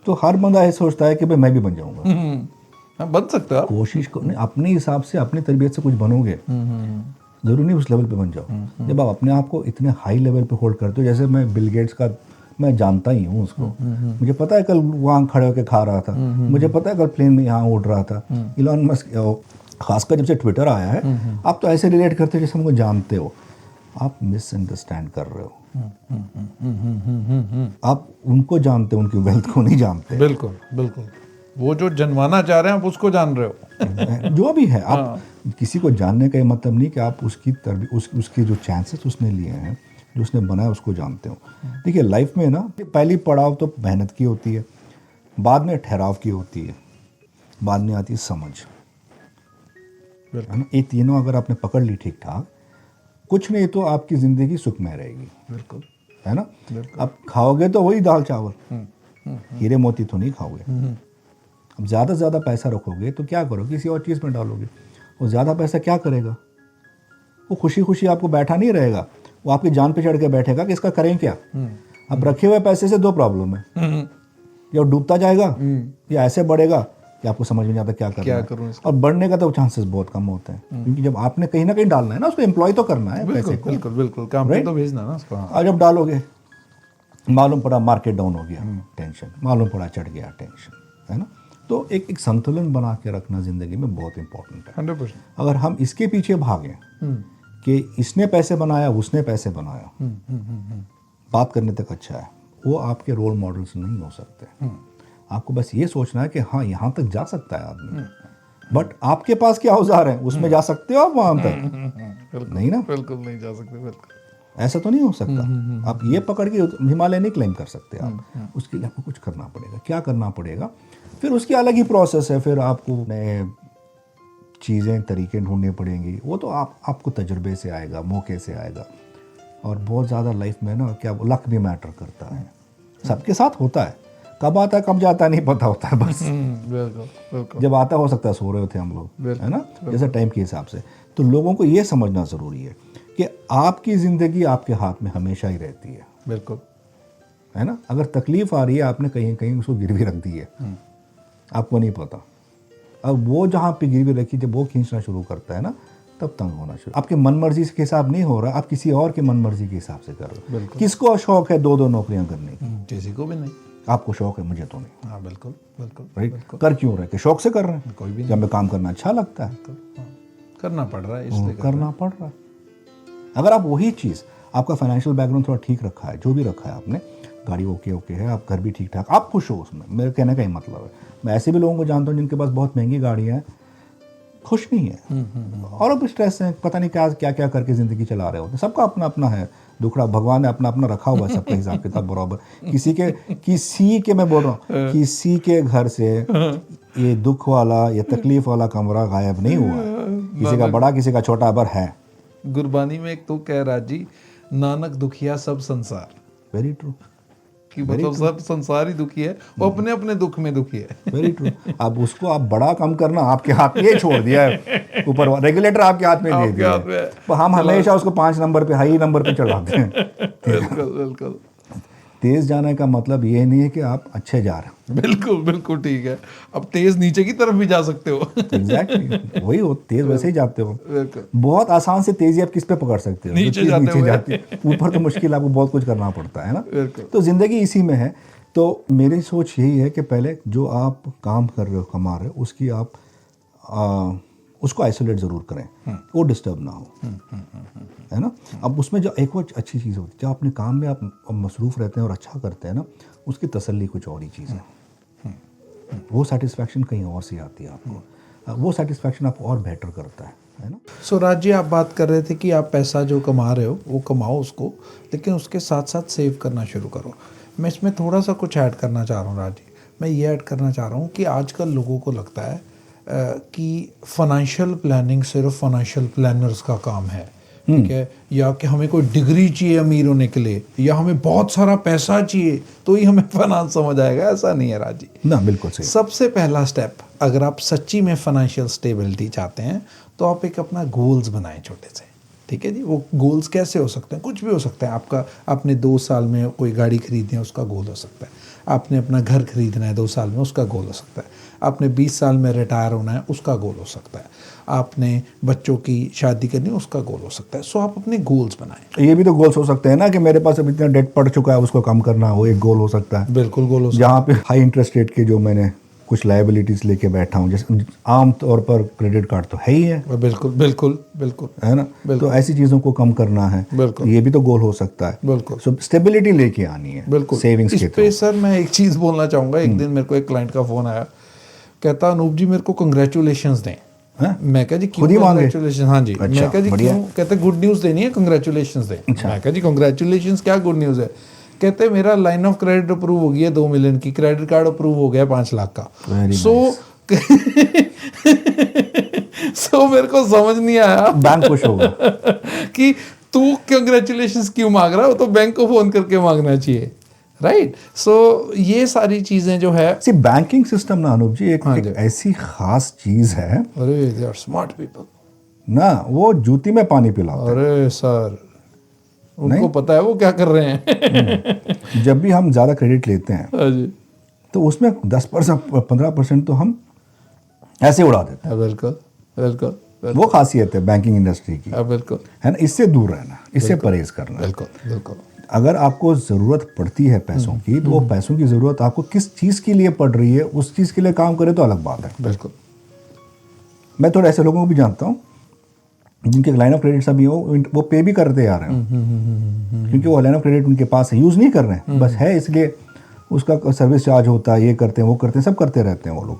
[SPEAKER 2] तो हर बंदा ये सोचता है कि भाई मैं भी बन जाऊंगा।
[SPEAKER 1] हाँ बन सकता है।
[SPEAKER 2] कोशिश करो, अपने हिसाब से अपनी तरबियत से कुछ बनोगे, जरूरी नहीं उस लेवल पे बन जाओ। जब आप अपने आप को इतने हाई लेवल पे होल्ड करते हो, जैसे मैं बिल गेट्स का मैं जानता ही हूँ उसको, मुझे पता है कल वहाँ खड़े होकर खा रहा था, मुझे पता है कल प्लेन में यहाँ उड़ रहा था। इलॉन मस्क खासकर जब से ट्विटर आया है, आप तो ऐसे रिलेट करते हो जैसे हमको जानते हो। आप मिसअंडरस्टैंड कर रहे हो। आप उनको जानते हो, उनकी वेल्थ को नहीं जानते।
[SPEAKER 1] बिल्कुल बिल्कुल, वो जो जनवाना चाह रहे हैं आप उसको जान रहे हो।
[SPEAKER 2] जो भी है, आप किसी को जानने का ये मतलब नहीं कि आप उसकी उसके जो चांसेस उसने लिए हैं, जो उसने बनाया, उसको जानते हो। देखिए लाइफ में ना पहली पड़ाव तो मेहनत की होती है, बाद में ठहराव की होती है, बाद में आती है समझ, है ना। ये तीनों अगर आपने पकड़ ली ठीक ठाक, कुछ नहीं तो आपकी ज़िंदगी सुखमय रहेगी।
[SPEAKER 1] बिल्कुल,
[SPEAKER 2] है ना। अब खाओगे तो वही दाल चावल, हीरे मोती तो नहीं खाओगे। अब ज़्यादा से ज़्यादा पैसा रखोगे तो क्या करोगे, किसी और चीज़ में डालोगे। वो ज़्यादा पैसा क्या करेगा, वो खुशी खुशी आपको बैठा नहीं रहेगा, वो आपकी जान पे चढ़ के बैठेगा कि इसका करें क्या। अब रखे हुए पैसे से दो प्रॉब्लम है, या डूबता जाएगा या ऐसे बढ़ेगा कि आपको समझ में नहीं आता क्या करना है। और बढ़ने का तो चांसेस बहुत कम होते हैं, क्योंकि जब आपने कहीं ना कहीं डालना है ना, उसको एम्प्लॉय तो करना है पैसे को।
[SPEAKER 1] बिल्कुल बिल्कुल, काम पे तो भेजना ना उसको।
[SPEAKER 2] और जब डालोगे, मालूम पड़ा मार्केट डाउन हो गया, टेंशन, मालूम पड़ा चढ़ गया, टेंशन, है ना। तो एक संतुलन बना के रखना ज़िंदगी में बहुत इंपॉर्टेंट है।
[SPEAKER 1] 100%।
[SPEAKER 2] अगर हम इसके पीछे भागें कि इसने पैसे बनाया, उसने पैसे बनाया, बात करने तक अच्छा है, वो आपके रोल मॉडल्स नहीं हो सकते। आपको बस ये सोचना है कि हाँ यहाँ तक जा सकता है आदमी, बट आपके पास क्या औजार है, उसमें जा सकते हो आप वहाँ तक? नहीं ना,
[SPEAKER 1] बिल्कुल नहीं जा सकते। बिल्कुल
[SPEAKER 2] ऐसा तो नहीं हो सकता। आप ये पकड़ के हिमालय नहीं क्लेम कर सकते आप। उसके लिए आपको कुछ करना पड़ेगा। क्या करना पड़ेगा, फिर उसकी अलग ही प्रोसेस है। फिर आपको नए चीज़ें, तरीके ढूंढने पड़ेंगी। वो तो आपको तजुर्बे से आएगा, मौके से आएगा। और बहुत ज़्यादा लाइफ में ना क्या लक भी मैटर करता है। सबके साथ होता है, कब आता है कब जाता है नहीं पता होता है बस।
[SPEAKER 1] बिल्कुल बिल्कुल।
[SPEAKER 2] जब आता हो सकता है सो रहे थे हम लोग, है ना, जैसे टाइम के हिसाब से। तो लोगों को ये समझना ज़रूरी है कि आपकी ज़िंदगी आपके हाथ में हमेशा ही रहती है।
[SPEAKER 1] बिल्कुल,
[SPEAKER 2] है ना। अगर तकलीफ आ रही है, आपने कहीं कहीं उसको गिरवी रख दी है, आपको नहीं पता। अब वो जहाँ पे गिरवी रखी, जब वो खींचना शुरू करता है ना, तब तंग होना शुरू। आपकी मन मर्जी के हिसाब नहीं हो रहा, आप किसी और के मन मर्जी के हिसाब से कर रहे हो। किसको शौक है दो नौकरियां करने की?
[SPEAKER 1] किसी को भी नहीं।
[SPEAKER 2] आपको शौक है, मुझे तो नहीं।
[SPEAKER 1] हाँ बिल्कुल बिल्कुल।
[SPEAKER 2] राइट। कर क्यों रहे कि शौक से कर रहे हैं?
[SPEAKER 1] कोई भी
[SPEAKER 2] जब हमें काम करना अच्छा लगता है,
[SPEAKER 1] करना पड़ रहा है, इसलिए
[SPEAKER 2] करना पड़ रहा है। अगर आप वही चीज़, आपका फाइनेंशियल बैकग्राउंड थोड़ा ठीक रखा है, जो भी रखा है आपने, गाड़ी ओके है, आप घर भी ठीक ठाक, आप खुश हो उसमें, मेरे कहने का ही मतलब है। मैं ऐसे भी लोगों को जानता हूँ जिनके पास बहुत महंगी गाड़ियाँ हैं, खुश नहीं है, और अब स्ट्रेस है, पता नहीं क्या क्या करके ज़िंदगी चला रहे होते हैं। सबका अपना अपना है दुखड़ा, भगवान ने अपना अपना रखा हुआ है, सबका हिसाब किताब बराबर। किसी के मैं बोल रहा हूँ, किसी के घर से ये दुख वाला, ये तकलीफ वाला कमरा गायब नहीं हुआ है। किसी का बड़ा, किसी का छोटा, पर है।
[SPEAKER 1] गुरबानी में एक तो कह राजी, नानक दुखिया सब संसार।
[SPEAKER 2] Very true.
[SPEAKER 1] कि मतलब सब संसार ही दुखी है, वो अपने अपने दुख में दुखी है।
[SPEAKER 2] Very true. अब उसको आप बड़ा कम करना आपके हाथ में, ये छोड़ दिया है ऊपर, रेगुलेटर आपके हाथ में दे दिया है। तो हम हमेशा उसको 5 नंबर पे, हाई नंबर पे चढ़ाते हैं।
[SPEAKER 1] बिल्कुल बिल्कुल।
[SPEAKER 2] तेज जाने का मतलब ये नहीं है कि आप अच्छे जा रहे हैं।
[SPEAKER 1] बिल्कुल बिल्कुल ठीक है, अब तेज नीचे की तरफ भी जा सकते हो।
[SPEAKER 2] एग्जैक्टली वही हो, तेज वैसे ही जाते हो।
[SPEAKER 1] बिल्कुल।
[SPEAKER 2] बहुत आसान से तेजी आप किस पे पकड़ सकते हो?
[SPEAKER 1] नीचे
[SPEAKER 2] जाती है। ऊपर तो मुश्किल, आपको बहुत कुछ करना पड़ता है ना। तो जिंदगी इसी में है। तो मेरी सोच यही है कि पहले जो आप काम कर रहे हो, कमा रहे हो, उसकी आप उसको आइसोलेट ज़रूर करें, वो डिस्टर्ब ना हो, है ना। अब उसमें जो एक और अच्छी चीज़ होती है, जब अपने काम में आप मसरूफ़ रहते हैं और अच्छा करते हैं ना, उसकी तसल्ली कुछ और ही चीज़ है। वो सेटिस्फैक्शन कहीं और से आती है आपको, वो सेटिस्फैक्शन आपको और बेटर करता है ना।
[SPEAKER 1] सो राज जी, आप बात कर रहे थे कि आप पैसा जो कमा रहे हो वो कमाओ उसको, लेकिन उसके साथ साथ सेव करना शुरू करो। मैं इसमें थोड़ा सा कुछ ऐड करना चाह रहा हूँ राज जी। मैं ये ऐड करना चाह रहा हूँ कि आजकल लोगों को लगता है कि फाइनेंशियल प्लानिंग सिर्फ फाइनेंशियल प्लानर्स का काम है, ठीक है, या कि हमें कोई डिग्री चाहिए अमीर होने के लिए, या हमें बहुत सारा पैसा चाहिए तो ही हमें फाइनेंस समझ आएगा। ऐसा नहीं है राज जी।
[SPEAKER 2] ना, बिल्कुल सही।
[SPEAKER 1] सबसे पहला स्टेप, अगर आप सच्ची में फाइनेंशियल स्टेबिलिटी चाहते हैं तो आप एक अपना गोल्स बनाएं छोटे से, ठीक है जी। वो गोल्स कैसे हो सकते हैं? कुछ भी हो सकता है आपका। आपने 2 साल में कोई गाड़ी खरीदनी है, उसका गोल हो सकता है। आपने अपना घर खरीदना है 2 साल में, उसका गोल हो सकता है। आपने 20 साल में रिटायर होना है, उसका गोल हो सकता है। आपने बच्चों की शादी करनी है, उसका गोल हो सकता है। सो आप अपने गोल्स बनाएं।
[SPEAKER 2] ये भी तो गोल्स हो सकते हैं ना कि मेरे पास अब इतना डेट पड़ चुका है, उसको कम करना, वो एक गोल हो सकता है।
[SPEAKER 1] बिल्कुल गोल हो सकता
[SPEAKER 2] जहाँ पे हाई इंटरेस्ट रेट के जो मैंने कुछ लायबिलिटीज लेके बैठा हूँ, जैसे आम तौर पर क्रेडिट कार्ड तो है ही है,
[SPEAKER 1] है। बिल्कुल बिल्कुल बिल्कुल
[SPEAKER 2] है ना। तो ऐसी चीज़ों को कम करना है,
[SPEAKER 1] बिल्कुल।
[SPEAKER 2] ये भी तो गोल हो सकता है।
[SPEAKER 1] बिल्कुल
[SPEAKER 2] सो स्टेबिलिटी लेके आनी है
[SPEAKER 1] बिल्कुल।
[SPEAKER 2] सेविंग्स
[SPEAKER 1] इस
[SPEAKER 2] के
[SPEAKER 1] पे सर मैं एक चीज़ बोलना चाहूँगा। एक दिन मेरे को एक क्लाइंट का फ़ोन आया, कहता अनूप जी मेरे को कंग्रेचुलेशंस दें।
[SPEAKER 2] हैं?
[SPEAKER 1] मैं कहा जी क्यों
[SPEAKER 2] खुद ही मांगे?
[SPEAKER 1] कंग्रेचुलेशन? हाँ जी।
[SPEAKER 2] अच्छा,
[SPEAKER 1] मैं कहा जी
[SPEAKER 2] बढ़िया।
[SPEAKER 1] क्यों? कहते गुड न्यूज़ देनी है, कंग्रेचुलेशंस दें। मैं कहा जी कंग्रेचुलेशंस, क्या गुड न्यूज़ है? कहते मेरा लाइन ऑफ क्रेडिट अप्रूव हो गई है 2 मिलियन की, क्रेडिट कार्ड अप्रूव हो गया 5 लाख का।
[SPEAKER 2] Very
[SPEAKER 1] सो सो मेरे को समझ नहीं आया
[SPEAKER 2] बैंक खुश होगा।
[SPEAKER 1] कि तू कंग्रेचुलेशंस क्यों मांग रहा है, वो तो बैंक को फोन करके मांगना चाहिए, राइट। सो ये सारी चीजें जो है,
[SPEAKER 2] सी बैंकिंग सिस्टम ना अनूप जी एक,
[SPEAKER 1] हाँ
[SPEAKER 2] एक
[SPEAKER 1] जी।
[SPEAKER 2] ऐसी खास चीज है
[SPEAKER 1] अरे दे आर स्मार्ट पीपल।
[SPEAKER 2] ना, वो जूती में पानी पिलाते
[SPEAKER 1] अरे सर उनको
[SPEAKER 2] नहीं?
[SPEAKER 1] पता है वो क्या कर रहे हैं।
[SPEAKER 2] हैं। जब भी हम ज़्यादा क्रेडिट लेते हैं
[SPEAKER 1] हाँ जी।
[SPEAKER 2] तो उसमें 10% 15% तो हम ऐसे उड़ा देते
[SPEAKER 1] हाँ, बिल्कुल बिल्कुल
[SPEAKER 2] हैं। वो खासियत है बैंकिंग इंडस्ट्री की,
[SPEAKER 1] हाँ, बिल्कुल
[SPEAKER 2] है ना। इससे दूर रहना, इससे परहेज करना।
[SPEAKER 1] बिल्कुल बिल्कुल
[SPEAKER 2] अगर आपको ज़रूरत पड़ती है पैसों की, तो वो पैसों की ज़रूरत आपको किस चीज़ के लिए पड़ रही है, उस चीज़ के लिए काम करे तो अलग बात है।
[SPEAKER 1] बिल्कुल।
[SPEAKER 2] मैं थोड़ा ऐसे लोगों को भी जानता हूँ जिनके लाइन ऑफ क्रेडिट अभी वो पे भी करते आ रहे हैं, क्योंकि वो लाइन ऑफ क्रेडिट उनके पास है, यूज़ नहीं कर रहे हैं, बस है इसलिए उसका सर्विस चार्ज होता है, ये करते हैं वो करते हैं, सब करते रहते हैं वो लोग।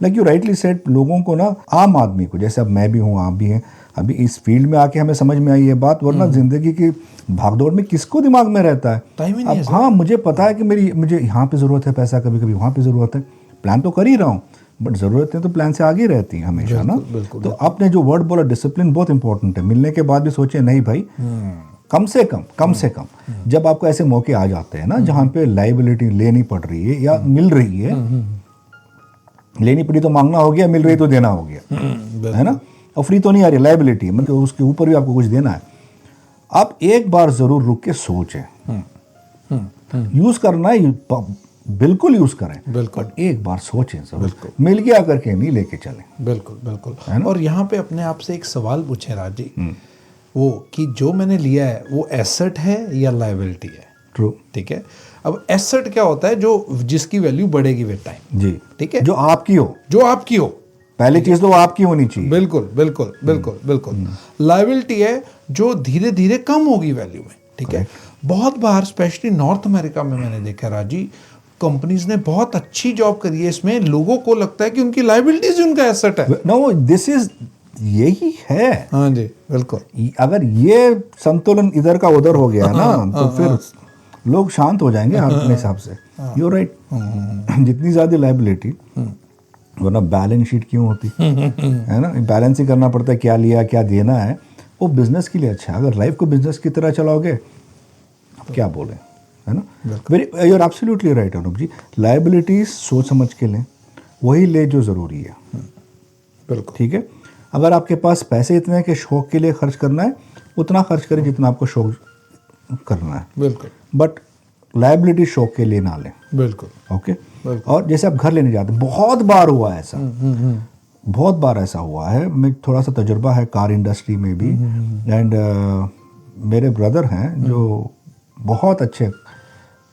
[SPEAKER 2] लाइक यू राइटली सेड, लोगों को ना, आम आदमी को, जैसे अब मैं भी हूँ, आप भी हैं, अभी इस फील्ड में आके हमें समझ में आई ये बात, वरना ज़िंदगी की भागदौड़ में किसको दिमाग में रहता है
[SPEAKER 1] टाइम ही नहीं है
[SPEAKER 2] अब। हाँ, मुझे पता है कि मुझे यहाँ पे ज़रूरत है पैसा, कभी कभी वहाँ पे ज़रूरत है, प्लान तो कर ही रहा हूँ, बट ज़रूरतें तो प्लान से आगे रहती हैं हमेशा ना।
[SPEAKER 1] बिल्कुल,
[SPEAKER 2] तो आपने जो वर्ड बोला डिसिप्लिन, बहुत इंपॉर्टेंट है। मिलने के बाद भी सोचे नहीं भाई, कम से कम जब आपको ऐसे मौके आ जाते हैं ना जहाँ पे लाइबिलिटी लेनी पड़ रही है या मिल रही है, लेनी पड़ी तो मांगना हो गया, मिल रही तो देना हो गया, है ना। और फ्री तो नहीं आ रही, लाइबिलिटी मतलब उसके ऊपर भी आपको कुछ देना है। आप एक बार ज़रूर रुक के सोचें, यूज़ करना है, बिल्कुल यूज़ करें,
[SPEAKER 1] बिल्कुल
[SPEAKER 2] बट एक बार सोचें ज़रूर, मिल गया करके नहीं लेके चलें।
[SPEAKER 1] बिल्कुल बिल्कुल। और यहाँ पे अपने आप से एक सवाल पूछे राज जी, वो कि जो मैंने लिया है वो एसेट है या लायबिलिटी है।
[SPEAKER 2] ट्रू।
[SPEAKER 1] ठीक है। अब एसेट क्या होता है? जो जिसकी वैल्यू बढ़ेगी विद टाइम।
[SPEAKER 2] जी।
[SPEAKER 1] ठीक है।
[SPEAKER 2] जो आपकी हो,
[SPEAKER 1] जो आपकी हो,
[SPEAKER 2] पहली चीज़ तो वो आपकी होनी चाहिए।
[SPEAKER 1] बिल्कुल बिल्कुल बिल्कुल बिल्कुल। लायबिलिटी है जो धीरे धीरे कम होगी वैल्यू में। ठीक है। बहुत बार स्पेशली नॉर्थ अमेरिका में मैंने देखा राजी, कंपनीज ने बहुत अच्छी जॉब करी है इसमें, लोगों को लगता है कि उनकी लायबिलिटीज उनका एसेट है।
[SPEAKER 2] नो, दिस इज, यही है।
[SPEAKER 1] हाँ जी बिल्कुल।
[SPEAKER 2] अगर ये संतुलन इधर का उधर हो गया ना, तो फिर लोग शांत हो जाएंगे अपने हिसाब से। You right. जितनी ज्यादा लायबिलिटी, वरना बैलेंस शीट क्यों होती है ना, बैलेंस ही करना पड़ता है, क्या लिया क्या देना है। वो बिजनेस के लिए अच्छा है। अगर लाइफ को बिजनेस की तरह चलाओगे, अब क्या बोले, है ना। Very, you are absolutely right Anoop ji. Liabilities सोच समझ के लें, वही ले जो ज़रूरी है।
[SPEAKER 1] बिल्कुल
[SPEAKER 2] ठीक है। अगर आपके पास पैसे इतने हैं कि शौक के लिए खर्च करना है, उतना खर्च करें जितना आपको शौक करना है,
[SPEAKER 1] बिल्कुल।
[SPEAKER 2] बट लायबिलिटी शौक के लिए ना लें।
[SPEAKER 1] बिल्कुल
[SPEAKER 2] ओके। और जैसे आप घर लेने जाते हैं, बहुत बार हुआ है ऐसा, बहुत बार ऐसा हुआ है। मैं थोड़ा सा तजुर्बा है कार इंडस्ट्री में भी, एंड मेरे ब्रदर हैं जो बहुत अच्छे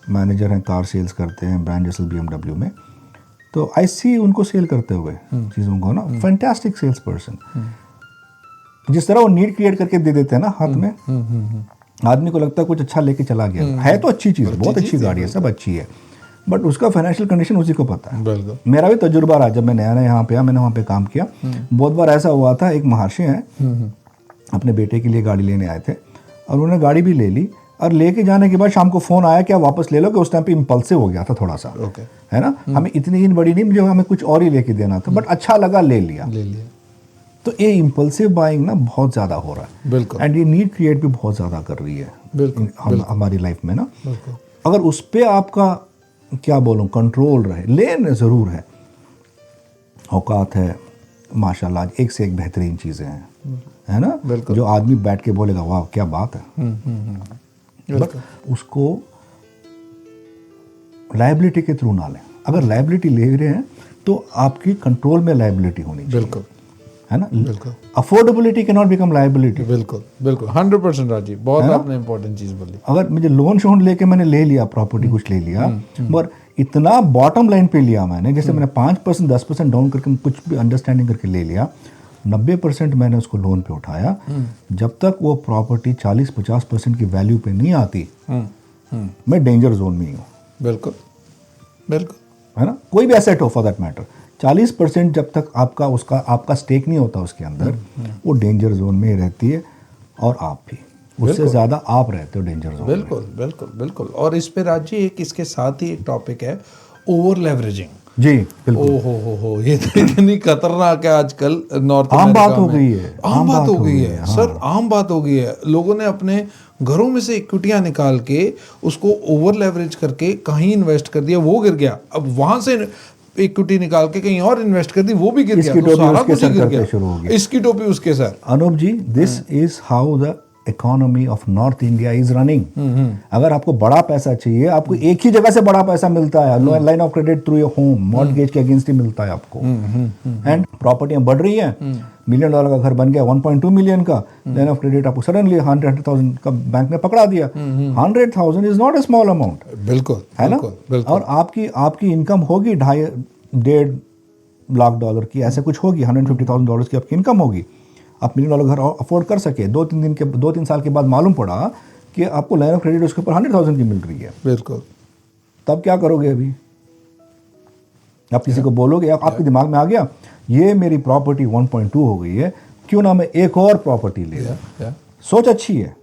[SPEAKER 2] मैनेजर हैं, कार सेल्स करते हैं, ब्रांड जैसे BMW में। तो आई सी उनको सेल करते हुए चीज़ों को ना, फैंटास्टिक सेल्स पर्सन। जिस तरह वो नीड क्रिएट करके दे देते हैं ना हाथ में, आदमी को लगता है कुछ अच्छा लेके चला गया है तो अच्छी चीज़ है, बहुत अच्छी गाड़ी है, सब अच्छी है, बट उसका फाइनेंशियल कंडीशन उसी को पता है।
[SPEAKER 1] बिल्कुल।
[SPEAKER 2] मेरा भी तजुर्बा रहा, जब मैं नया नया यहाँ पे आया, मैंने वहाँ पे काम किया। बहुत बार ऐसा हुआ था, एक महर्षि हैं, अपने बेटे के लिए गाड़ी लेने आए थे, और उन्होंने गाड़ी भी ले ली, और लेके जाने के बाद शाम को फ़ोन आया कि आप वापस ले लो, कि उस टाइम पे इम्पल्सिव हो गया था थोड़ा सा,
[SPEAKER 1] ओके।
[SPEAKER 2] है ना। हमें इतनी ही बड़ी नहीं, मुझे हमें कुछ और ही लेके देना था, बट अच्छा लगा, ले लिया। तो ये इम्पल्सिव बाइंग ना बहुत ज़्यादा हो रहा है।
[SPEAKER 1] बिल्कुल।
[SPEAKER 2] एंड ये नीड क्रिएट भी बहुत ज़्यादा कर रही है
[SPEAKER 1] बिल्कुल
[SPEAKER 2] हमारी लाइफ में ना।
[SPEAKER 1] बिल्कुल।
[SPEAKER 2] अगर उस पर आपका, क्या बोलूँ, कंट्रोल रहे, लेन ज़रूर है, औकात है, माशाल्लाह आज एक से एक बेहतरीन चीज़ें हैं, है ना।
[SPEAKER 1] बिल्कुल।
[SPEAKER 2] जो आदमी बैठ के बोलेगा वाह क्या बात है, बट उसको लायबिलिटी के थ्रू ना लें। अगर लायबिलिटी ले रहे हैं तो आपकी कंट्रोल में लायबिलिटी होनी चाहिए,
[SPEAKER 1] बिल्कुल,
[SPEAKER 2] है ना।
[SPEAKER 1] बिल्कुल,
[SPEAKER 2] affordability can not become liability.
[SPEAKER 1] बिल्कुल, बिल्कुल, 100% राजीव, बहुत
[SPEAKER 2] है ना?
[SPEAKER 1] आपने इंपॉर्टेंट चीज बोली।
[SPEAKER 2] अगर मुझे लोन शोन लेके मैंने ले लिया, प्रॉपर्टी कुछ ले लिया, मगर इतना बॉटम लाइन पे लिया मैंने, जैसे मैंने 5% 10% डाउन करके कुछ भी अंडरस्टैंडिंग करके ले लिया, 90% मैंने उसको लोन पे उठाया, जब तक वो प्रॉपर्टी 40-50% की वैल्यू पे नहीं आती, मैं डेंजर जोन में ही हूँ।
[SPEAKER 1] बिल्कुल, बिल्कुल,
[SPEAKER 2] है ना, कोई भी एसेट हो फॉर दैट मैटर, 40% जब तक आपका स्टेक नहीं होता उसके अंदर, वो डेंजर जोन में ही रहती है, और आप भी उससे ज़्यादा आप रहते हो डेंजर जोन में।
[SPEAKER 1] बिल्कुल, बिल्कुल, बिल्कुल। और इस पे राजी एक इसके साथ ही एक टॉपिक है, ओवर लेवरेजिंग।
[SPEAKER 2] जी बिल्कुल,
[SPEAKER 1] ओ हो, ये तो इतनी खतरनाक है आजकल नॉर्थ
[SPEAKER 2] आम
[SPEAKER 1] अमेरिका
[SPEAKER 2] बात हो
[SPEAKER 1] में।
[SPEAKER 2] गई है,
[SPEAKER 1] आम बात हो गई है
[SPEAKER 2] हाँ।
[SPEAKER 1] सर, आम बात हो गई है। लोगों ने अपने घरों में से इक्विटियां निकाल के उसको ओवर लेवरेज करके कहीं इन्वेस्ट कर दिया, वो गिर गया। अब वहां से इक्विटी निकाल के कहीं और इन्वेस्ट कर दी, वो भी गिर गया।
[SPEAKER 2] इसकी
[SPEAKER 1] तो
[SPEAKER 2] टोपी
[SPEAKER 1] सारा
[SPEAKER 2] उसके
[SPEAKER 1] कुछ ही
[SPEAKER 2] सर
[SPEAKER 1] गिर
[SPEAKER 2] करके
[SPEAKER 1] गया।
[SPEAKER 2] शुरू हो गया।
[SPEAKER 1] इसकी टोपी उसके सर।
[SPEAKER 2] Anoop ji, this is how the economy of north India is running. अगर आपको बड़ा पैसा चाहिए, आपको एक ही जगह से बड़ा पैसा मिलता है, line of credit through your home, mortgage के अगेंस्ट ही मिलता है आपको, एंड प्रॉपर्टियां बढ़ रही हैं। $1 मिलियन का घर बन गया 1.2 मिलियन का, लाइन ऑफ क्रेडिट आपको सडनली 100,000 का बैंक ने पकड़ा दिया। 100,000 is not a small amount,
[SPEAKER 1] बिल्कुल,
[SPEAKER 2] है ना।
[SPEAKER 1] बिल्कुल।
[SPEAKER 2] और आपकी इनकम होगी $2.5 लाख की, ऐसे कुछ होगी, $150,000 की आपकी इनकम होगी। आप $1 मिलियन घर अफोर्ड कर सके, 2-3 साल के बाद मालूम पड़ा कि आपको लाइन ऑफ क्रेडिट उसके ऊपर 100,000 की मिल रही है,
[SPEAKER 1] बिल्कुल।
[SPEAKER 2] तब क्या करोगे? अभी आप किसी को बोलोगे, आपके दिमाग में आ गया ये मेरी प्रॉपर्टी 1.2 हो गई है, क्यों ना मैं एक और प्रॉपर्टी ले लूं। सोच अच्छी है,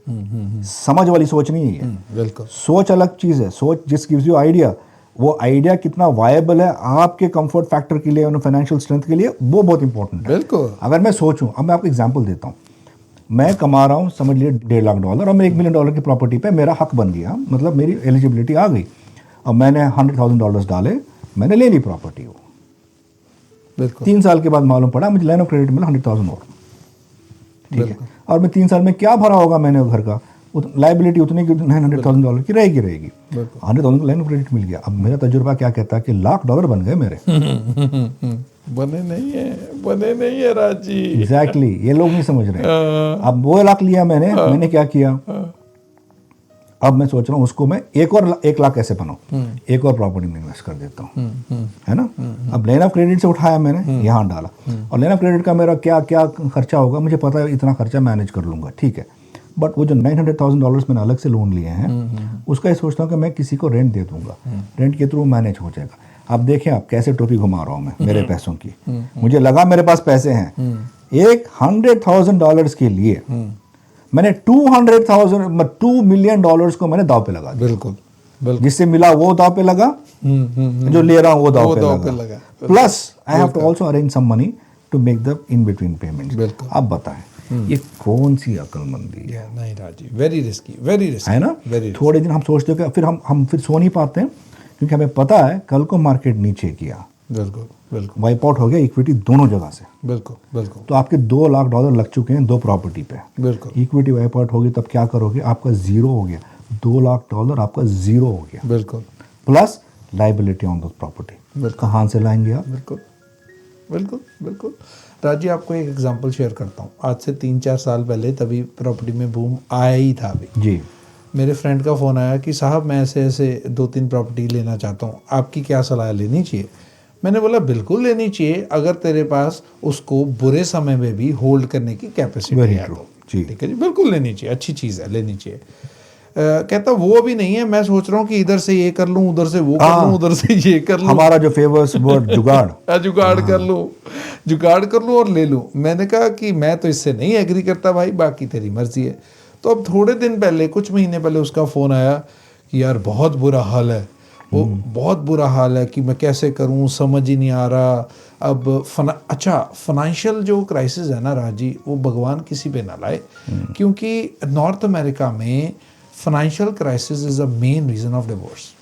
[SPEAKER 2] समझ वाली सोच नहीं है।
[SPEAKER 1] बिल्कुल,
[SPEAKER 2] सोच अलग चीज़ है। सोच जिस गिव्स यू आइडिया, वो आइडिया कितना वायबल है आपके कंफर्ट फैक्टर के लिए और फाइनेंशियल स्ट्रेंथ के लिए, वो बहुत इंपॉर्टेंट है।
[SPEAKER 1] बिल्कुल।
[SPEAKER 2] अगर मैं सोचूं, अब मैं आपको एग्जांपल देता हूं, मैं कमा रहा हूं समझ लिए $1.5 लाख, और मैं $1 मिलियन की प्रॉपर्टी पे मेरा हक बन गया, मतलब मेरी एलिजिबिलिटी आ गई, और मैंने $100,000 डाले, मैंने ले ली प्रॉपर्टी वो।
[SPEAKER 1] बिल्कुल,
[SPEAKER 2] 3 साल के बाद मालूम पड़ा मुझे लाइन ऑफ क्रेडिट मिला 100,000 और, ठीक है।
[SPEAKER 1] बिल्कुल।
[SPEAKER 2] और मैं 3 साल में क्या भरा होगा मैंने घर का, लाइबिलिटी उतनी की $900,000 की रहेगी।
[SPEAKER 1] बिल्कुल।
[SPEAKER 2] 100,000 का लाइन ऑफ क्रेडिट मिल गया। अब मेरा तजुर्बा क्या कहता है कि $1,00,000 बन गए मेरे।
[SPEAKER 1] बने नहीं है राजी।
[SPEAKER 2] एग्जैक्टली, ये लोग नहीं समझ रहे। अब वो लाख लिया मैंने क्या किया, अब मैं सोच रहा हूँ उसको मैं एक और 1 लाख कैसे बनाऊँ, एक और प्रॉपर्टी में इन्वेस्ट कर देता हूँ, है ना। अब लाइन ऑफ क्रेडिट से उठाया मैंने, यहाँ डाला, और लाइन ऑफ क्रेडिट का मेरा क्या क्या खर्चा होगा मुझे पता है, इतना खर्चा मैनेज कर लूँगा, ठीक है। बट वो जो $900,000 मैंने अलग से लोन लिए हैं, उसका ये सोचता हूँ कि मैं किसी को रेंट दे दूंगा, रेंट के थ्रू मैनेज हो जाएगा। अब देखें आप कैसे टोपी घुमा रहा हूँ मैं मेरे पैसों की। मुझे लगा मेरे पास पैसे हैं, एक $100,000 के लिए मैंने $2 मिलियन को मैंने दाव पे लगा दिया।
[SPEAKER 1] बिल्कुल, बिल्कुल।
[SPEAKER 2] जिससे मिला वो दाव पे लगा, जो ले रहा हूँ वो दाव पे लगा। Plus I have to also arrange some money to make the in between payments.
[SPEAKER 1] बिल्कुल।
[SPEAKER 2] अब बताएं ये कौन सी अक्लमंदी है?
[SPEAKER 1] नहीं राजी, वेरी रिस्की, वेरी रिस्की,
[SPEAKER 2] है ना।
[SPEAKER 1] वेरी।
[SPEAKER 2] थोड़े दिन हम सोचते हो कि फिर हम फिर सो नहीं पाते हैं, क्योंकि हमें पता है कल को मार्केट नीचे किया,
[SPEAKER 1] बिल्कुल, बिल्कुल,
[SPEAKER 2] वाइप आउट हो गया इक्विटी दोनों जगह से।
[SPEAKER 1] बिल्कुल, बिल्कुल,
[SPEAKER 2] तो आपके $2 लाख लग चुके हैं 2 प्रॉपर्टी पे।
[SPEAKER 1] बिल्कुल,
[SPEAKER 2] इक्विटी वाइप आउट होगी तब क्या करोगे? आपका जीरो हो गया, $2 लाख आपका जीरो हो गया,
[SPEAKER 1] बिल्कुल,
[SPEAKER 2] plus liability on the property. कहाँ से लाएंगे आप?
[SPEAKER 1] बिल्कुल, बिल्कुल, बिल्कुल। राजी, आपको एक एग्जांपल शेयर करता हूँ। आज से 3-4 साल पहले तभी प्रॉपर्टी में बूम आया ही था। अभी
[SPEAKER 2] जी,
[SPEAKER 1] मेरे फ्रेंड का फ़ोन आया कि साहब मैं ऐसे ऐसे 2-3 प्रॉपर्टी लेना चाहता हूँ, आपकी क्या सलाह, लेनी चाहिए? मैंने बोला बिल्कुल लेनी चाहिए, अगर तेरे पास उसको बुरे समय में भी होल्ड करने की कैपेसिटी है तो। ठीक है जी, बिल्कुल लेनी चाहिए, अच्छी चीज़ है, लेनी चाहिए। कहता वो अभी नहीं है, मैं सोच रहा हूँ कि इधर से ये कर लूँ, उधर से वो कर लूँ, उधर से ये कर लूँ।
[SPEAKER 2] हमारा जो फेमस वर्ड जुगाड़।
[SPEAKER 1] जुगाड़ कर लूँ, जुगाड़ कर लूँ और ले लूँ। मैंने कहा कि मैं तो इससे नहीं एग्री करता भाई, बाकी तेरी मर्जी है। तो अब थोड़े दिन पहले, कुछ महीने पहले उसका फ़ोन आया कि यार बहुत बुरा हाल है, वो बहुत बुरा हाल है कि मैं कैसे करूं, समझ ही नहीं आ रहा। अब फाइनेंशियल जो क्राइसिस है ना राजी, वो भगवान किसी पे ना लाए, क्योंकि नॉर्थ अमेरिका में financial crisis is a main reason of divorce.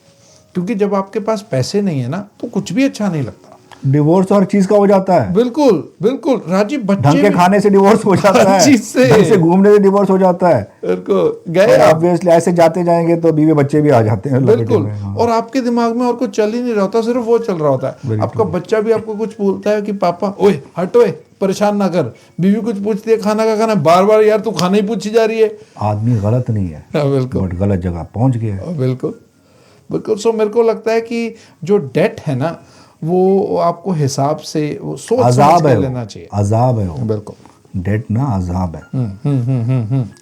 [SPEAKER 1] क्योंकि जब आपके पास पैसे नहीं है ना, तो कुछ भी अच्छा नहीं लगता।
[SPEAKER 2] डिवोर्स हर चीज का हो जाता है।
[SPEAKER 1] बिल्कुल बिल्कुल राजीव,
[SPEAKER 2] ढंग
[SPEAKER 1] बच्चे
[SPEAKER 2] के
[SPEAKER 1] भी-
[SPEAKER 2] खाने से डिवोर्स हो जाता
[SPEAKER 1] हर
[SPEAKER 2] है,
[SPEAKER 1] चीज से।
[SPEAKER 2] ढंग से घूमने से डिवोर्स हो जाता है।
[SPEAKER 1] बिल्कुल गए आप,
[SPEAKER 2] ऑब्वियसली ऐसे जाते जाएंगे तो बीवी बच्चे भी आ जाते हैं लपेटे
[SPEAKER 1] बिल्कुल,
[SPEAKER 2] में। हाँ।
[SPEAKER 1] और आपके दिमाग में और कुछ चल ही नहीं रहा होता, सिर्फ वो चल रहा होता है।
[SPEAKER 2] Very
[SPEAKER 1] आपका बच्चा भी आपको कुछ बोलता है कि पापा ओए हट ओए, परेशान ना कर। बीवी कुछ पूछती है खाना का खाना, बार बार यार तू खाना ही पूछी जा रही है।
[SPEAKER 2] आदमी गलत नहीं है,
[SPEAKER 1] हाँ, बिल्कुल
[SPEAKER 2] बट गलत जगह पहुंच गया है।
[SPEAKER 1] बिल्कुल बिल्कुल। सो मेरे को लगता है कि जो डेट है ना, वो आपको हिसाब से वो सोच समझ
[SPEAKER 2] अजाब
[SPEAKER 1] के
[SPEAKER 2] है
[SPEAKER 1] लेना
[SPEAKER 2] वो,
[SPEAKER 1] चाहिए।
[SPEAKER 2] अजाब है वो।
[SPEAKER 1] बिल्कुल।
[SPEAKER 2] डेट ना अजाब है।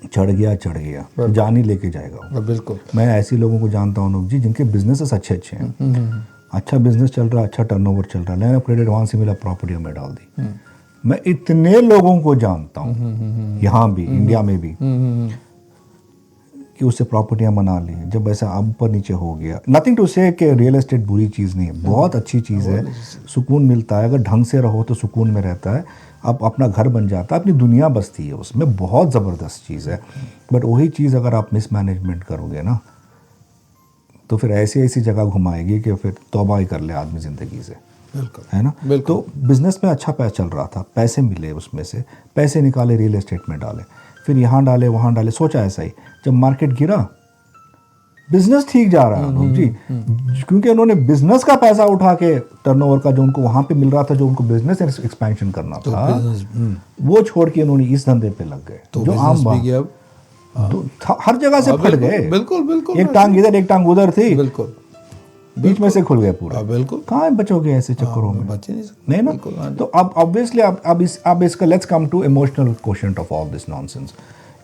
[SPEAKER 2] चढ़ गया जान ही लेके जाएगा वो।
[SPEAKER 1] बिल्कुल
[SPEAKER 2] मैं ऐसे लोगों को जानता हूँ अनुप जी, जिनके बिजनेसेस अच्छे अच्छे हैं, अच्छा बिजनेस चल रहा है, अच्छा टर्नओवर चल रहा है, लाइन ऑफ क्रेडिट वहाँ से मिला, प्रॉपर्टी में डाल दी। मैं इतने लोगों को जानता हूँ यहाँ भी, इंडिया में भी, कि उससे प्रॉपर्टियाँ बना ली। जब ऐसा ऊपर नीचे हो गया, नथिंग टू से कि रियल एस्टेट बुरी चीज़ नहीं है, बहुत अच्छी चीज़ है, सुकून मिलता है, अगर ढंग से रहो तो सुकून में रहता है। आप अपना घर बन जाता है, अपनी दुनिया बसती है उसमें, बहुत ज़बरदस्त चीज़ है। बट वही चीज़ अगर आप मिसमैनेजमेंट करोगे ना, तो फिर ऐसी ऐसी जगह घुमाएगी कि फिर तौबा ही कर ले आदमी ज़िंदगी से,
[SPEAKER 1] बिल्कुल
[SPEAKER 2] है ना।
[SPEAKER 1] बिल्कुल।
[SPEAKER 2] तो बिजनेस में अच्छा पैसा चल रहा था, पैसे मिले, उसमें से पैसे निकाले, रियल एस्टेट में डाले, फिर यहाँ डाले वहाँ डाले, सोचा ऐसा ही। जब मार्केट गिरा, बिजनेस ठीक जा रहा है अनुप जी, क्योंकि उन्होंने बिजनेस का पैसा उठा के, टर्नओवर का जो उनको वहाँ पे मिल रहा था, जो उनको बिजनेस एक्सपेंशन करना था, वो छोड़ के उन्होंने इस धंधे पे लग गए,
[SPEAKER 1] तो
[SPEAKER 2] जो आम बात।
[SPEAKER 1] गया
[SPEAKER 2] तो हर जगह से फट गए,
[SPEAKER 1] बिल्कुल बिल्कुल।
[SPEAKER 2] एक टांग इधर एक टांग उधर थी,
[SPEAKER 1] बिल्कुल
[SPEAKER 2] बीच में से खुल गया पूरा।
[SPEAKER 1] बिल्कुल।
[SPEAKER 2] कहाँ बचोगे ऐसे चक्करों में,
[SPEAKER 1] बच ही नहीं सकते।
[SPEAKER 2] नहीं ना।
[SPEAKER 1] बिल्कुल, हाँ जी।
[SPEAKER 2] तो अब ऑब्वियसली अब इसका let's come to emotional question of all this nonsense.